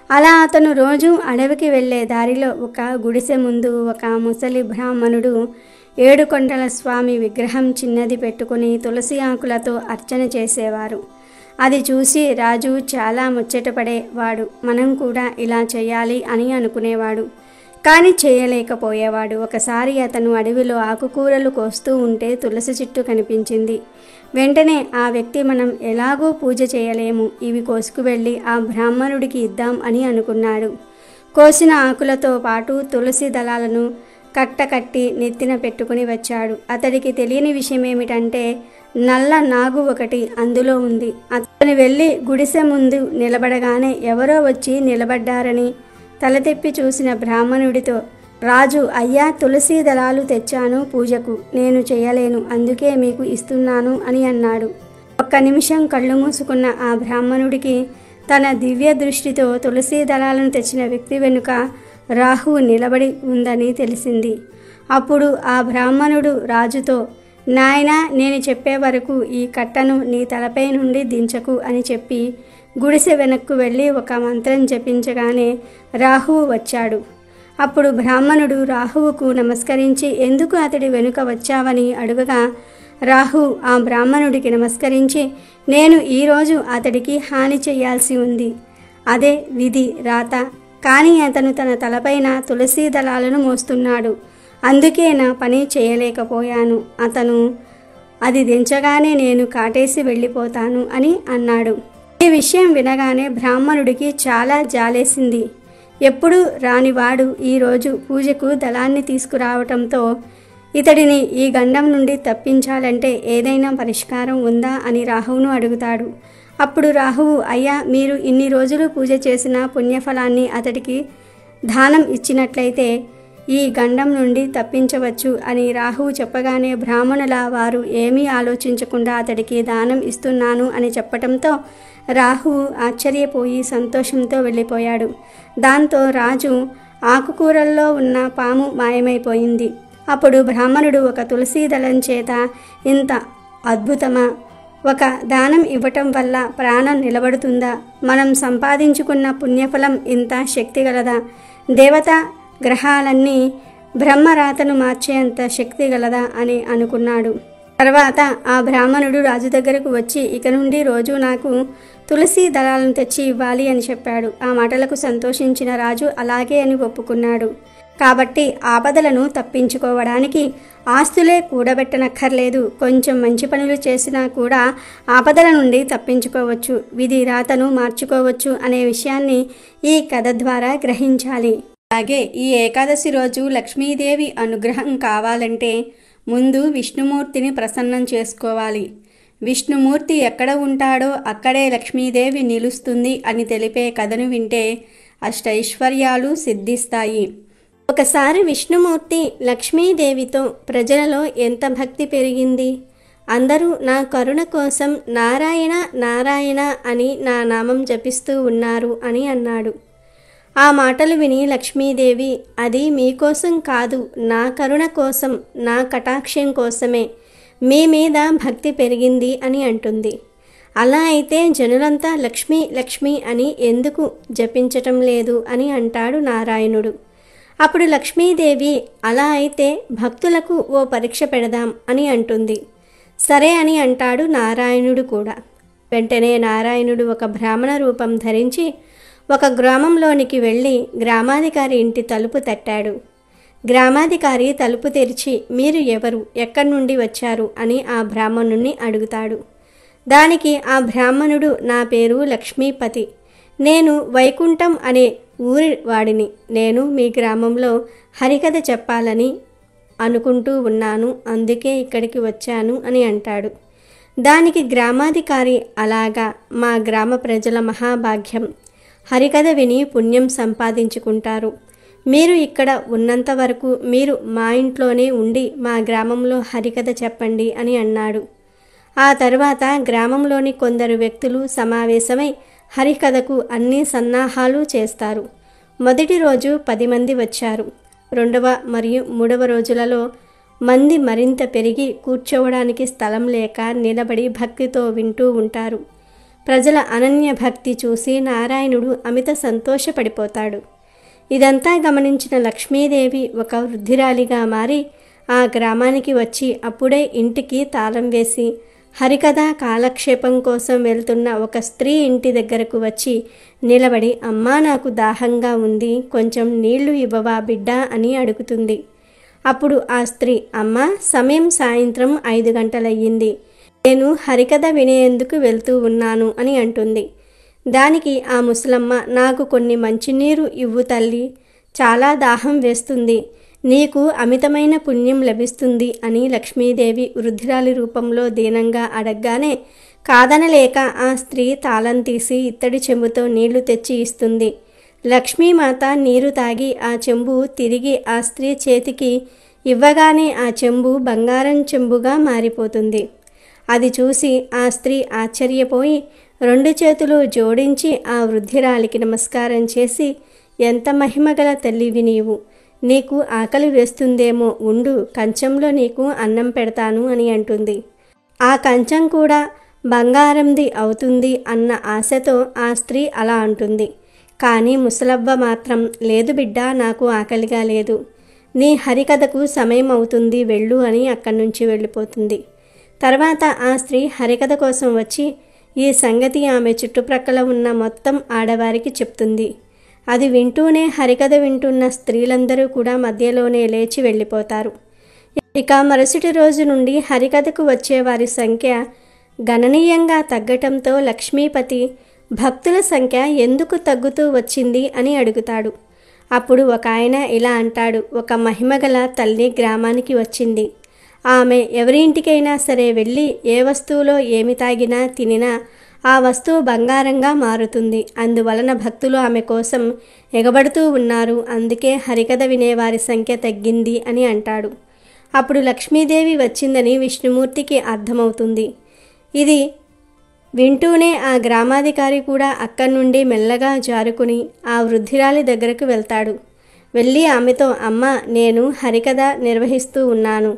అలా అతను రోజు అడవికి వెళ్ళే దారిలో ఒక గుడిసె ముందు ఒక ముసలి బ్రాహ్మణుడు 7 కొండల స్వామి విగ్రహం చిన్నది పెట్టుకుని తులసి ఆకులతో అర్చన చేసేవారు. అది చూసి రాజు చాలా ముచ్చటపడేవాడు. మనం కూడా ఇలా చేయాలి అని అనుకునేవాడు, కానీ చేయలేకపోయేవాడు. ఒకసారి అతను అడవిలో ఆకుకూరలు కోస్తూ ఉంటే తులసి చెట్టు కనిపించింది. వెంటనే ఆ వ్యక్తి, మనం ఎలాగో పూజ చేయలేము, ఇవి కోసుకువెళ్ళి ఆ బ్రాహ్మణుడికి ఇద్దాం అని అనుకున్నాడు. కోసిన ఆకులతో పాటు తులసి దళాలను కట్టకట్టి నెత్తిన పెట్టుకుని వచ్చాడు. అతడికి తెలియని విషయం ఏమిటంటే నల్ల నాగు ఒకటి అందులో ఉంది. అతను వెళ్ళి గుడిసె ముందు నిలబడగానే ఎవరో వచ్చి నిలబడ్డారని తల తిప్పి చూసిన బ్రాహ్మణుడితో రాజు, అయ్యా, తులసి దళాలు తెచ్చాను పూజకు, నేను చేయలేను, అందుకే మీకు ఇస్తున్నాను అని అన్నాడు. ఒక్క నిమిషం కళ్ళు మూసుకున్న ఆ బ్రాహ్మణుడికి తన దివ్య దృష్టితో తులసి దళాలను తెచ్చిన వ్యక్తి వెనుక రాహువు నిలబడి ఉందని తెలిసింది. అప్పుడు ఆ బ్రాహ్మణుడు రాజుతో, నాయనా, నేను చెప్పే వరకు ఈ కట్టను నీ తలపై నుండి దించకు అని చెప్పి గుడిసె వెనక్కు వెళ్ళి ఒక మంత్రం జపించగానే రాహువు వచ్చాడు. అప్పుడు బ్రాహ్మణుడు రాహువుకు నమస్కరించి ఎందుకు అతడి వెనుక వచ్చావని అడుగగా రాహు ఆ బ్రాహ్మణుడికి నమస్కరించి, నేను ఈరోజు అతడికి హాని చేయాల్సి ఉంది, అదే విధి రాత, కానీ అతను తన తలపైన తులసి దళాలను మోస్తున్నాడు, అందుకే నా పని చేయలేకపోయాను, అతను అది దించగానే నేను కాటేసి వెళ్ళిపోతాను అని అన్నాడు. ఈ విషయం వినగానే బ్రాహ్మణుడికి చాలా జాలేసింది. ఎప్పుడు రానివాడు ఈరోజు పూజకు దళాన్ని తీసుకురావటంతో ఇతడిని ఈ గండం నుండి తప్పించాలంటే ఏదైనా పరిష్కారం ఉందా అని రాహువును అడుగుతాడు. అప్పుడు రాహువు, అయ్యా, మీరు ఇన్ని రోజులు పూజ చేసిన పుణ్యఫలాన్ని అతడికి దానం ఇచ్చినట్లయితే ఈ గండం నుండి తప్పించవచ్చు అని రాహువు చెప్పగానే బ్రాహ్మణుల వారు ఏమీ ఆలోచించకుండా అతడికి దానం ఇస్తున్నాను అని చెప్పటంతో రాహువు ఆశ్చర్యపోయి సంతోషంతో వెళ్ళిపోయాడు. దాంతో రాజు ఆకుకూరల్లో ఉన్న పాము మాయమైపోయింది. అప్పుడు బ్రాహ్మణుడు ఒక తులసి దళం చేత ఇంత అద్భుతమా, ఒక దానం ఇవ్వటం వల్ల ప్రాణం నిలబడుతుందా, మనం సంపాదించుకున్న పుణ్యఫలం ఇంత శక్తి గలదా, దేవత గ్రహాలన్నీ బ్రహ్మరాతను మార్చేంత శక్తి గలదా అని అనుకున్నాడు. తర్వాత ఆ బ్రాహ్మణుడు రాజు దగ్గరకు వచ్చి ఇక నుండి రోజు నాకు తులసి దళాలను తెచ్చి ఇవ్వాలి అని చెప్పాడు. ఆ మాటలకు సంతోషించిన రాజు అలాగే అని ఒప్పుకున్నాడు. కాబట్టి ఆపదలను తప్పించుకోవడానికి ఆస్తులే కూడబెట్టనక్కర్లేదు, కొంచెం మంచి పనులు చేసినా కూడా ఆపదల నుండి తప్పించుకోవచ్చు, విధి రాతను మార్చుకోవచ్చు అనే విషయాన్ని ఈ కథ ద్వారా గ్రహించాలి. అలాగే ఈ ఏకాదశి రోజు లక్ష్మీదేవి అనుగ్రహం కావాలంటే ముందు విష్ణుమూర్తిని ప్రసన్నం చేసుకోవాలి. విష్ణుమూర్తి ఎక్కడ ఉంటాడో అక్కడే లక్ష్మీదేవి నిలుస్తుంది అని తెలిపే కథను వింటే అష్టైశ్వర్యాలు సిద్ధిస్తాయి. ఒకసారి విష్ణుమూర్తి లక్ష్మీదేవితో ప్రజలలో ఎంత భక్తి పెరిగింది, అందరూ నా కరుణ కోసం నారాయణ నారాయణ అని నా నామం జపిస్తూ ఉన్నారు అని అన్నాడు. ఆ మాటలు విని లక్ష్మీదేవి, అది మీకోసం కాదు, నా కరుణ కోసం, నా కటాక్షం కోసమే మీ మీద భక్తి పెరిగింది అని అంటుంది. అలా అయితే జనులంతా లక్ష్మీ లక్ష్మి అని ఎందుకు జపించటం లేదు అని అంటాడు నారాయణుడు. అప్పుడు లక్ష్మీదేవి, అలా అయితే భక్తులకు ఓ పరీక్ష పెడదాం అని అంటుంది. సరే అని అంటాడు నారాయణుడు కూడా. వెంటనే నారాయణుడు ఒక బ్రాహ్మణ రూపం ధరించి ఒక గ్రామంలోనికి వెళ్ళి గ్రామాధికారి ఇంటి తలుపు తట్టాడు. గ్రామాధికారి తలుపు తెరిచి, మీరు ఎవరు, ఎక్కడి నుండి వచ్చారు అని ఆ బ్రాహ్మణుణ్ణి అడుగుతాడు. దానికి ఆ బ్రాహ్మణుడు, నా పేరు లక్ష్మీపతి, నేను వైకుంఠం అనే ఊరి వాడిని, నేను మీ గ్రామంలో హరికథ చెప్పాలని అనుకుంటూ ఉన్నాను, అందుకే ఇక్కడికి వచ్చాను అని అంటాడు. దానికి గ్రామాధికారి, అలాగా, మా గ్రామ ప్రజల మహాభాగ్యం, హరికథ విని పుణ్యం సంపాదించుకుంటారు, మీరు ఇక్కడ ఉన్నంత వరకు మీరు మా ఇంట్లోనే ఉండి మా గ్రామంలో హరికథ చెప్పండి అని అన్నాడు. ఆ తర్వాత గ్రామంలోని కొందరు వ్యక్తులు సమావేశమై హరికథకు అన్ని సన్నాహాలు చేస్తారు. మొదటి రోజు 10 మంది వచ్చారు. రెండవ మరియు మూడవ రోజులలో మంది మరింత పెరిగి కూర్చోవడానికి స్థలం లేక నిలబడి భక్తితో వింటూ ఉంటారు. ప్రజల అనన్య భక్తి చూసి నారాయణుడు అమిత సంతోషపడిపోతాడు. ఇదంతా గమనించిన లక్ష్మీదేవి ఒక వృద్ధిరాలిగా మారి ఆ గ్రామానికి వచ్చి అప్పుడే ఇంటికి తాళం వేసి హరికథ కాలక్షేపం కోసం వెళ్తున్న ఒక స్త్రీ ఇంటి దగ్గరకు వచ్చి నిలబడి, అమ్మా, నాకు దాహంగా ఉంది, కొంచెం నీళ్లు ఇవ్వవా బిడ్డ అని అడుగుతుంది. అప్పుడు ఆ స్త్రీ, అమ్మా, సమయం సాయంత్రం 5 గంటలయ్యింది, నేను హరికథ వినేందుకు వెళ్తూ ఉన్నాను అని అంటుంది. దానికి ఆ ముసలమ్మ, నాకు కొన్ని మంచినీరు ఇవ్వు తల్లి, చాలా దాహం వేస్తుంది, నీకు అమితమైన పుణ్యం లభిస్తుంది అని లక్ష్మీదేవి వృద్ధురాలి రూపంలో దీనంగా అడగగానే కాదనలేక ఆ స్త్రీ తాళం తీసి ఇత్తడి చెంబుతో నీళ్లు తెచ్చి ఇస్తుంది. లక్ష్మీమాత నీరు తాగి ఆ చెంబు తిరిగి ఆ స్త్రీ చేతికి ఇవ్వగానే ఆ చెంబు బంగారం చెంబుగా మారిపోతుంది. అది చూసి ఆ స్త్రీ ఆశ్చర్యపోయి 2 చేతులు జోడించి ఆ వృద్ధురాలికి నమస్కారం చేసి, ఎంత మహిమగల తల్లివి నీవు, నీకు ఆకలి వేస్తుందేమో, ఉండు, కంచంలో నీకు అన్నం పెడతాను అని అంటుంది. ఆ కంచం కూడా బంగారంది అవుతుంది అన్న ఆశతో ఆ స్త్రీ అలా అంటుంది. కానీ ముసలవ్వ మాత్రం, లేదు బిడ్డ, నాకు ఆకలిగా లేదు, నీ హరికథకు సమయం అవుతుంది, వెళ్ళు అని అక్కడి నుంచి వెళ్ళిపోతుంది. తర్వాత ఆ స్త్రీ హరికథ కోసం వచ్చి ఈ సంగతి ఆమె చుట్టుప్రక్కల ఉన్న మొత్తం ఆడవారికి చెప్తుంది. అది వింటూనే హరికథ వింటున్న స్త్రీలందరూ కూడా మధ్యలోనే లేచి వెళ్ళిపోతారు. ఇక మరుసటి రోజు నుండి హరికథకు వచ్చే వారి సంఖ్య గణనీయంగా తగ్గటంతో లక్ష్మీపతి భక్తుల సంఖ్య ఎందుకు తగ్గుతూ వచ్చింది అని అడుగుతాడు. అప్పుడు ఒక ఆయన ఇలా అంటాడు, ఒక మహిమగల తల్లి గ్రామానికి వచ్చింది. ఆమె ఎవరింటికైనా సరే వెళ్ళి ఏ వస్తువులో ఏమి తాగినా తినినా ఆ వస్తువు బంగారంగా మారుతుంది. అందువలన భక్తులు ఆమె కోసం ఎగబడుతూ ఉన్నారు. అందుకే హరికథ వినేవారి సంఖ్య తగ్గింది అని అంటాడు. అప్పుడు లక్ష్మీదేవి వచ్చిందని విష్ణుమూర్తికి అర్థమవుతుంది. ఇది వింటూనే ఆ గ్రామాధికారి కూడా అక్కడి నుండి మెల్లగా జారుకుని ఆ వృద్ధురాలి దగ్గరకు వెళ్తాడు. వెళ్ళి ఆమెతో, అమ్మ, నేను హరికథ నిర్వహిస్తూ ఉన్నాను,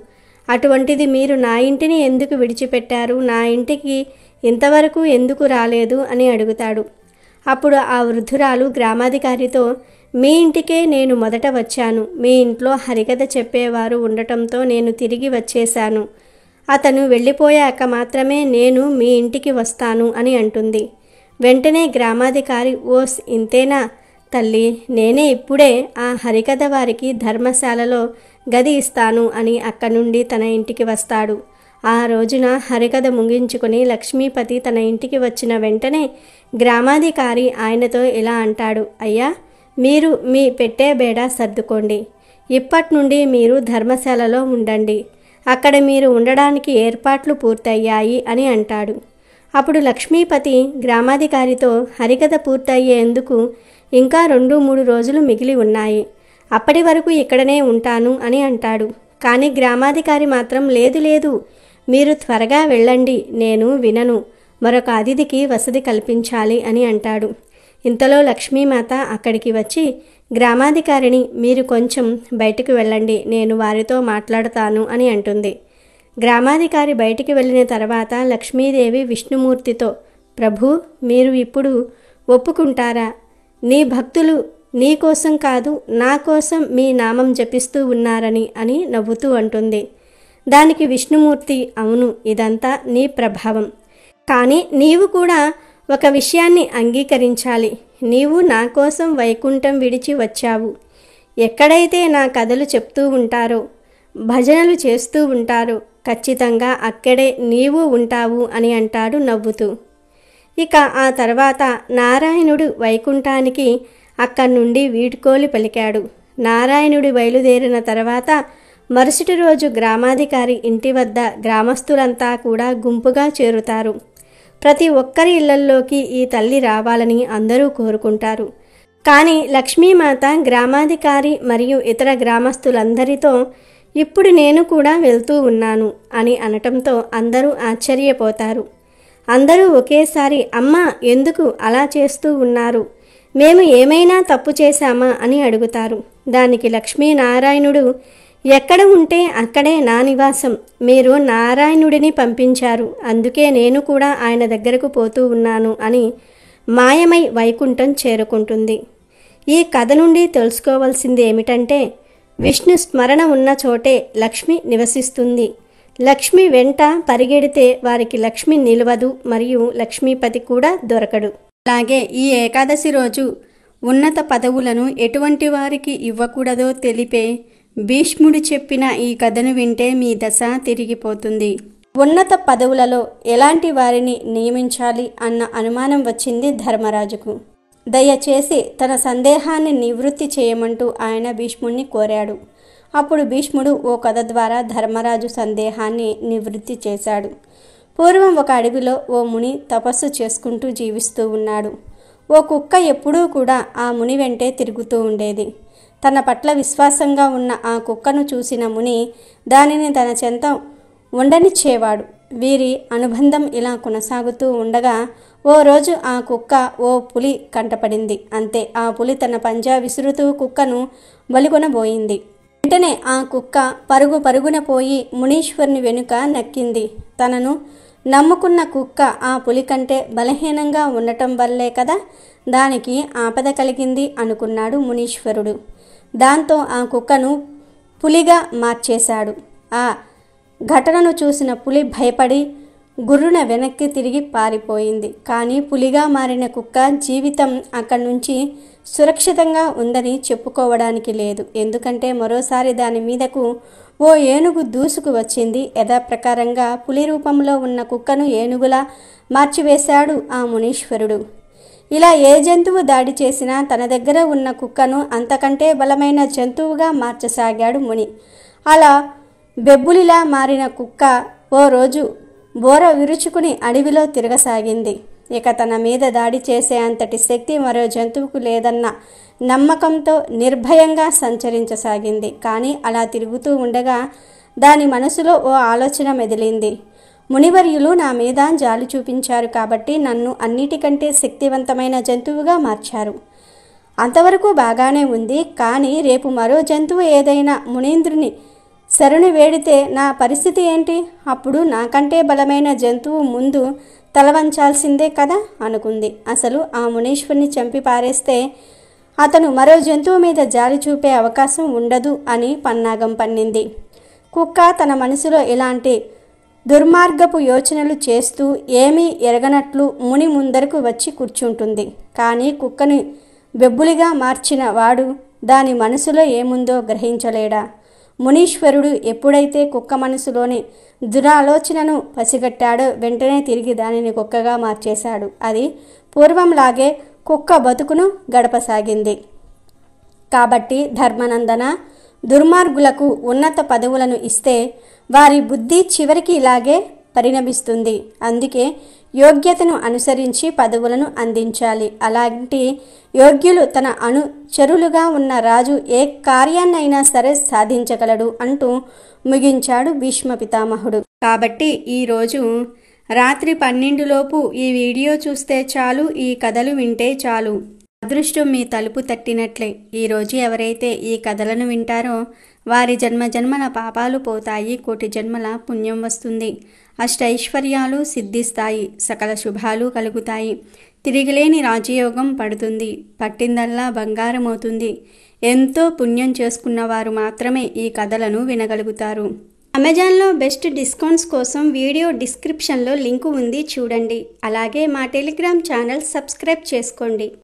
అటువంటిది మీరు నా ఇంటిని ఎందుకు విడిచిపెట్టారు, నా ఇంటికి ఇంతవరకు ఎందుకు రాలేదు అని అడుగుతాడు. అప్పుడు ఆ వృద్ధురాలు గ్రామాధికారితో, మీ ఇంటికే నేను మొదట వచ్చాను, మీ ఇంట్లో హరికథ చెప్పేవారు ఉండటంతో నేను తిరిగి వచ్చేశాను, అతను వెళ్ళిపోయాక మాత్రమే నేను మీ ఇంటికి వస్తాను అని అంటుంది. వెంటనే గ్రామాధికారి, ఓస్, ఇంతేనా తల్లి, నేనే ఇప్పుడే ఆ హరికథ వారికి ధర్మశాలలో గది ఇస్తాను అని అక్కడి నుండి తన ఇంటికి వస్తాడు. ఆ రోజున హరికథ ముగించుకొని లక్ష్మీపతి తన ఇంటికి వచ్చిన వెంటనే గ్రామాధికారి ఆయనతో ఇలా అంటాడు, అయ్యా, మీరు మీ పెట్టే బేడ సర్దుకోండి, ఇప్పటి నుండి మీరు ధర్మశాలలో ఉండండి, అక్కడ మీరు ఉండడానికి ఏర్పాట్లు పూర్తయ్యాయి అని అంటాడు. అప్పుడు లక్ష్మీపతి గ్రామాధికారితో, హరికథ పూర్తయ్యేందుకు ఇంకా 2-3 రోజులు మిగిలి ఉన్నాయి, అప్పటి వరకు ఇక్కడనే ఉంటాను అని అంటాడు. కానీ గ్రామాధికారి మాత్రం, లేదు లేదు, మీరు త్వరగా వెళ్ళండి, నేను వినను, మరొక అతిథికి వసతి కల్పించాలి అని అంటాడు. ఇంతలో లక్ష్మీమాత అక్కడికి వచ్చి గ్రామాధికారిని, మీరు కొంచెం బయటికి వెళ్ళండి, నేను వారితో మాట్లాడతాను అని అంటుంది. గ్రామాధికారి బయటికి వెళ్ళిన తర్వాత లక్ష్మీదేవి విష్ణుమూర్తితో, ప్రభు, మీరు ఇప్పుడు ఒప్పుకుంటారా? నీ భక్తులు నీ కోసం కాదు, నా కోసం మీ నామం జపిస్తూ ఉన్నారని అని నవ్వుతూ అంటుంది. దానికి విష్ణుమూర్తి, అవును, ఇదంతా నీ ప్రభావం, కానీ నీవు కూడా ఒక విషయాన్ని అంగీకరించాలి, నీవు నా కోసం వైకుంఠం విడిచి వచ్చావు, ఎక్కడైతే నా కథలు చెప్తూ ఉంటారో, భజనలు చేస్తూ ఉంటారో, ఖచ్చితంగా అక్కడే నీవు ఉంటావు అని అంటాడు నవ్వుతూ. ఇక ఆ తర్వాత నారాయణుడు వైకుంఠానికి అక్కడి నుండి వీడ్కోలు పలికాడు. నారాయణుడు బయలుదేరిన తర్వాత మరుసటి రోజు గ్రామాధికారి ఇంటి వద్ద గ్రామస్తులంతా కూడా గుంపుగా చేరుతారు. ప్రతి ఒక్కరి ఇళ్లల్లోకి ఈ తల్లి రావాలని అందరూ కోరుకుంటారు. కానీ లక్ష్మీమాత గ్రామాధికారి మరియు ఇతర గ్రామస్తులందరితో, ఇప్పుడు నేను కూడా వెళ్తూ ఉన్నాను అని అనటంతో అందరూ ఆశ్చర్యపోతారు. అందరూ ఒకేసారి, అమ్మా, ఎందుకు అలా చేస్తూ ఉన్నారు, మేము ఏమైనా తప్పు చేశామా అని అడుగుతారు. దానికి లక్ష్మీనారాయణుడు, ఎక్కడ ఉంటే అక్కడే నా నివాసం, మీరు నారాయణుడిని పంపించారు, అందుకే నేను కూడా ఆయన దగ్గరకు పోతూ ఉన్నాను అని మాయమై వైకుంఠం చేరుకుంటుంది. ఈ కథ నుండి తెలుసుకోవాల్సింది ఏమిటంటే, విష్ణు స్మరణ ఉన్న చోటే లక్ష్మి నివసిస్తుంది. లక్ష్మి వెంట పరిగెడితే వారికి లక్ష్మి నిలవదు మరియు లక్ష్మీపతి కూడా దొరకడు. అలాగే ఈ ఏకాదశి రోజు ఉన్నత పదవులను ఎటువంటి వారికి ఇవ్వకూడదో తెలిపే భీష్ముడు చెప్పిన ఈ కథను వింటే మీ దశ తిరిగిపోతుంది. ఉన్నత పదవులలో ఎలాంటి వారిని నియమించాలి అన్న అనుమానం వచ్చింది ధర్మరాజుకు. దయచేసి తన సందేహాన్ని నివృత్తి చేయమంటూ ఆయన భీష్ముడిని కోరాడు. అప్పుడు భీష్ముడు ఓ కథ ద్వారా ధర్మరాజు సందేహాన్ని నివృత్తి చేశాడు. పూర్వం ఒక అడవిలో ఓ ముని తపస్సు చేసుకుంటూ జీవిస్తూ ఉన్నాడు. ఓ కుక్క ఎప్పుడూ కూడా ఆ ముని వెంటే తిరుగుతూ ఉండేది. తన పట్ల విశ్వాసంగా ఉన్న ఆ కుక్కను చూసిన ముని దానిని తన చెంత ఉండనిచ్చేవాడు. వీరి అనుబంధం ఇలా కొనసాగుతూ ఉండగా ఓ రోజు ఆ కుక్క ఓ పులి కంటపడింది. అంతే, ఆ పులి తన పంజా విసురుతూ కుక్కను బలికొనబోయింది. వెంటనే ఆ కుక్క పరుగున పోయి మునీశ్వరుని వెనుక నక్కింది. తనను నమ్ముకున్న కుక్క ఆ పులి కంటే బలహీనంగా ఉండటం వల్లే కదా దానికి ఆపద కలిగింది అనుకున్నాడు మునీశ్వరుడు. దాంతో ఆ కుక్కను పులిగా మార్చేశాడు. ఆ ఘటనను చూసిన పులి భయపడి గుర్రున వెనక్కి తిరిగి పారిపోయింది. కానీ పులిగా మారిన కుక్క జీవితం అక్కడి నుంచి సురక్షితంగా ఉందని చెప్పుకోవడానికి లేదు. ఎందుకంటే మరోసారి దాని మీదకు ఓ ఏనుగు దూసుకు వచ్చింది. యథాప్రకారంగా పులి రూపంలో ఉన్న కుక్కను ఏనుగులా మార్చివేశాడు ఆ మునీశ్వరుడు. ఇలా ఏ జంతువు దాడి చేసినా తన దగ్గర ఉన్న కుక్కను అంతకంటే బలమైన జంతువుగా మార్చసాగాడు ముని. అలా బెబ్బులిలా మారిన కుక్క ఓ రోజు బోర విరుచుకుని అడవిలో తిరగసాగింది. ఇక తన మీద దాడి చేసే అంతటి శక్తి మరో జంతువుకు లేదన్న నమ్మకంతో నిర్భయంగా సంచరించసాగింది. కానీ అలా తిరుగుతూ ఉండగా దాని మనసులో ఓ ఆలోచన మెదిలింది. మునివర్యులు నా మీద జాలి చూపించారు కాబట్టి నన్ను అన్నిటికంటే శక్తివంతమైన జంతువుగా మార్చారు. అంతవరకు బాగానే ఉంది. కానీ రేపు మరో జంతువు ఏదైనా మునీంద్రుని శరణు వేడితే నా పరిస్థితి ఏంటి? అప్పుడు నాకంటే బలమైన జంతువు ముందు తలవంచాల్సిందే కదా అనుకుంది. అసలు ఆ మునీశ్వరుని చంపి పారేస్తే అతను మరో జంతువు మీద జాలి చూపే అవకాశం ఉండదు అని పన్నాగం పన్నింది. కుక్క తన మనసులో ఇలాంటి దుర్మార్గపు యోచనలు చేస్తూ ఏమీ ఎరగనట్లు ముని ముందరకు వచ్చి కూర్చుంటుంది. కానీ కుక్కని బెబ్బులిగా మార్చిన వాడు దాని మనసులో ఏముందో గ్రహించలేడా? మునీశ్వరుడు ఎప్పుడైతే కుక్క మనసులోని దురాలోచనను పసిగట్టాడో వెంటనే తిరిగి దానిని కుక్కగా మార్చేశాడు. అది పూర్వంలాగే కుక్క బతుకును గడపసాగింది. కాబట్టి ధర్మనందన, దుర్మార్గులకు ఉన్నత పదవులను ఇస్తే వారి బుద్ధి చివరికి ఇలాగే పరిణమిస్తుంది. అందుకే యోగ్యతను అనుసరించి పదవులను అందించాలి. అలాంటి యోగ్యులు తన అనుచరులుగా ఉన్న రాజు ఏ కార్యాన్నైనా సరే సాధించగలడు అంటూ ముగించాడు భీష్మ పితామహుడు. కాబట్టి ఈరోజు రాత్రి 12లోపు ఈ వీడియో చూస్తే చాలు, ఈ కథలు వింటే చాలు. అదృష్టం మీ తలుపు తట్టినట్లే. ఈరోజు ఎవరైతే ఈ కథలను వింటారో వారి జన్మజన్మల పాపాలు పోతాయి, కోటి జన్మల పుణ్యం వస్తుంది, అష్టైశ్వర్యాలు సిద్ధిస్తాయి, సకల శుభాలు కలుగుతాయి, తిరిగిలేని రాజయోగం పడుతుంది, పట్టిందల్లా బంగారం అవుతుంది. ఎంతో పుణ్యం చేసుకున్న వారు మాత్రమే ఈ కథలను వినగలుగుతారు. అమెజాన్లో బెస్ట్ డిస్కౌంట్స్ కోసం వీడియో డిస్క్రిప్షన్లో లింకు ఉంది, చూడండి. అలాగే మా టెలిగ్రామ్ ఛానల్ సబ్స్క్రైబ్ చేసుకోండి.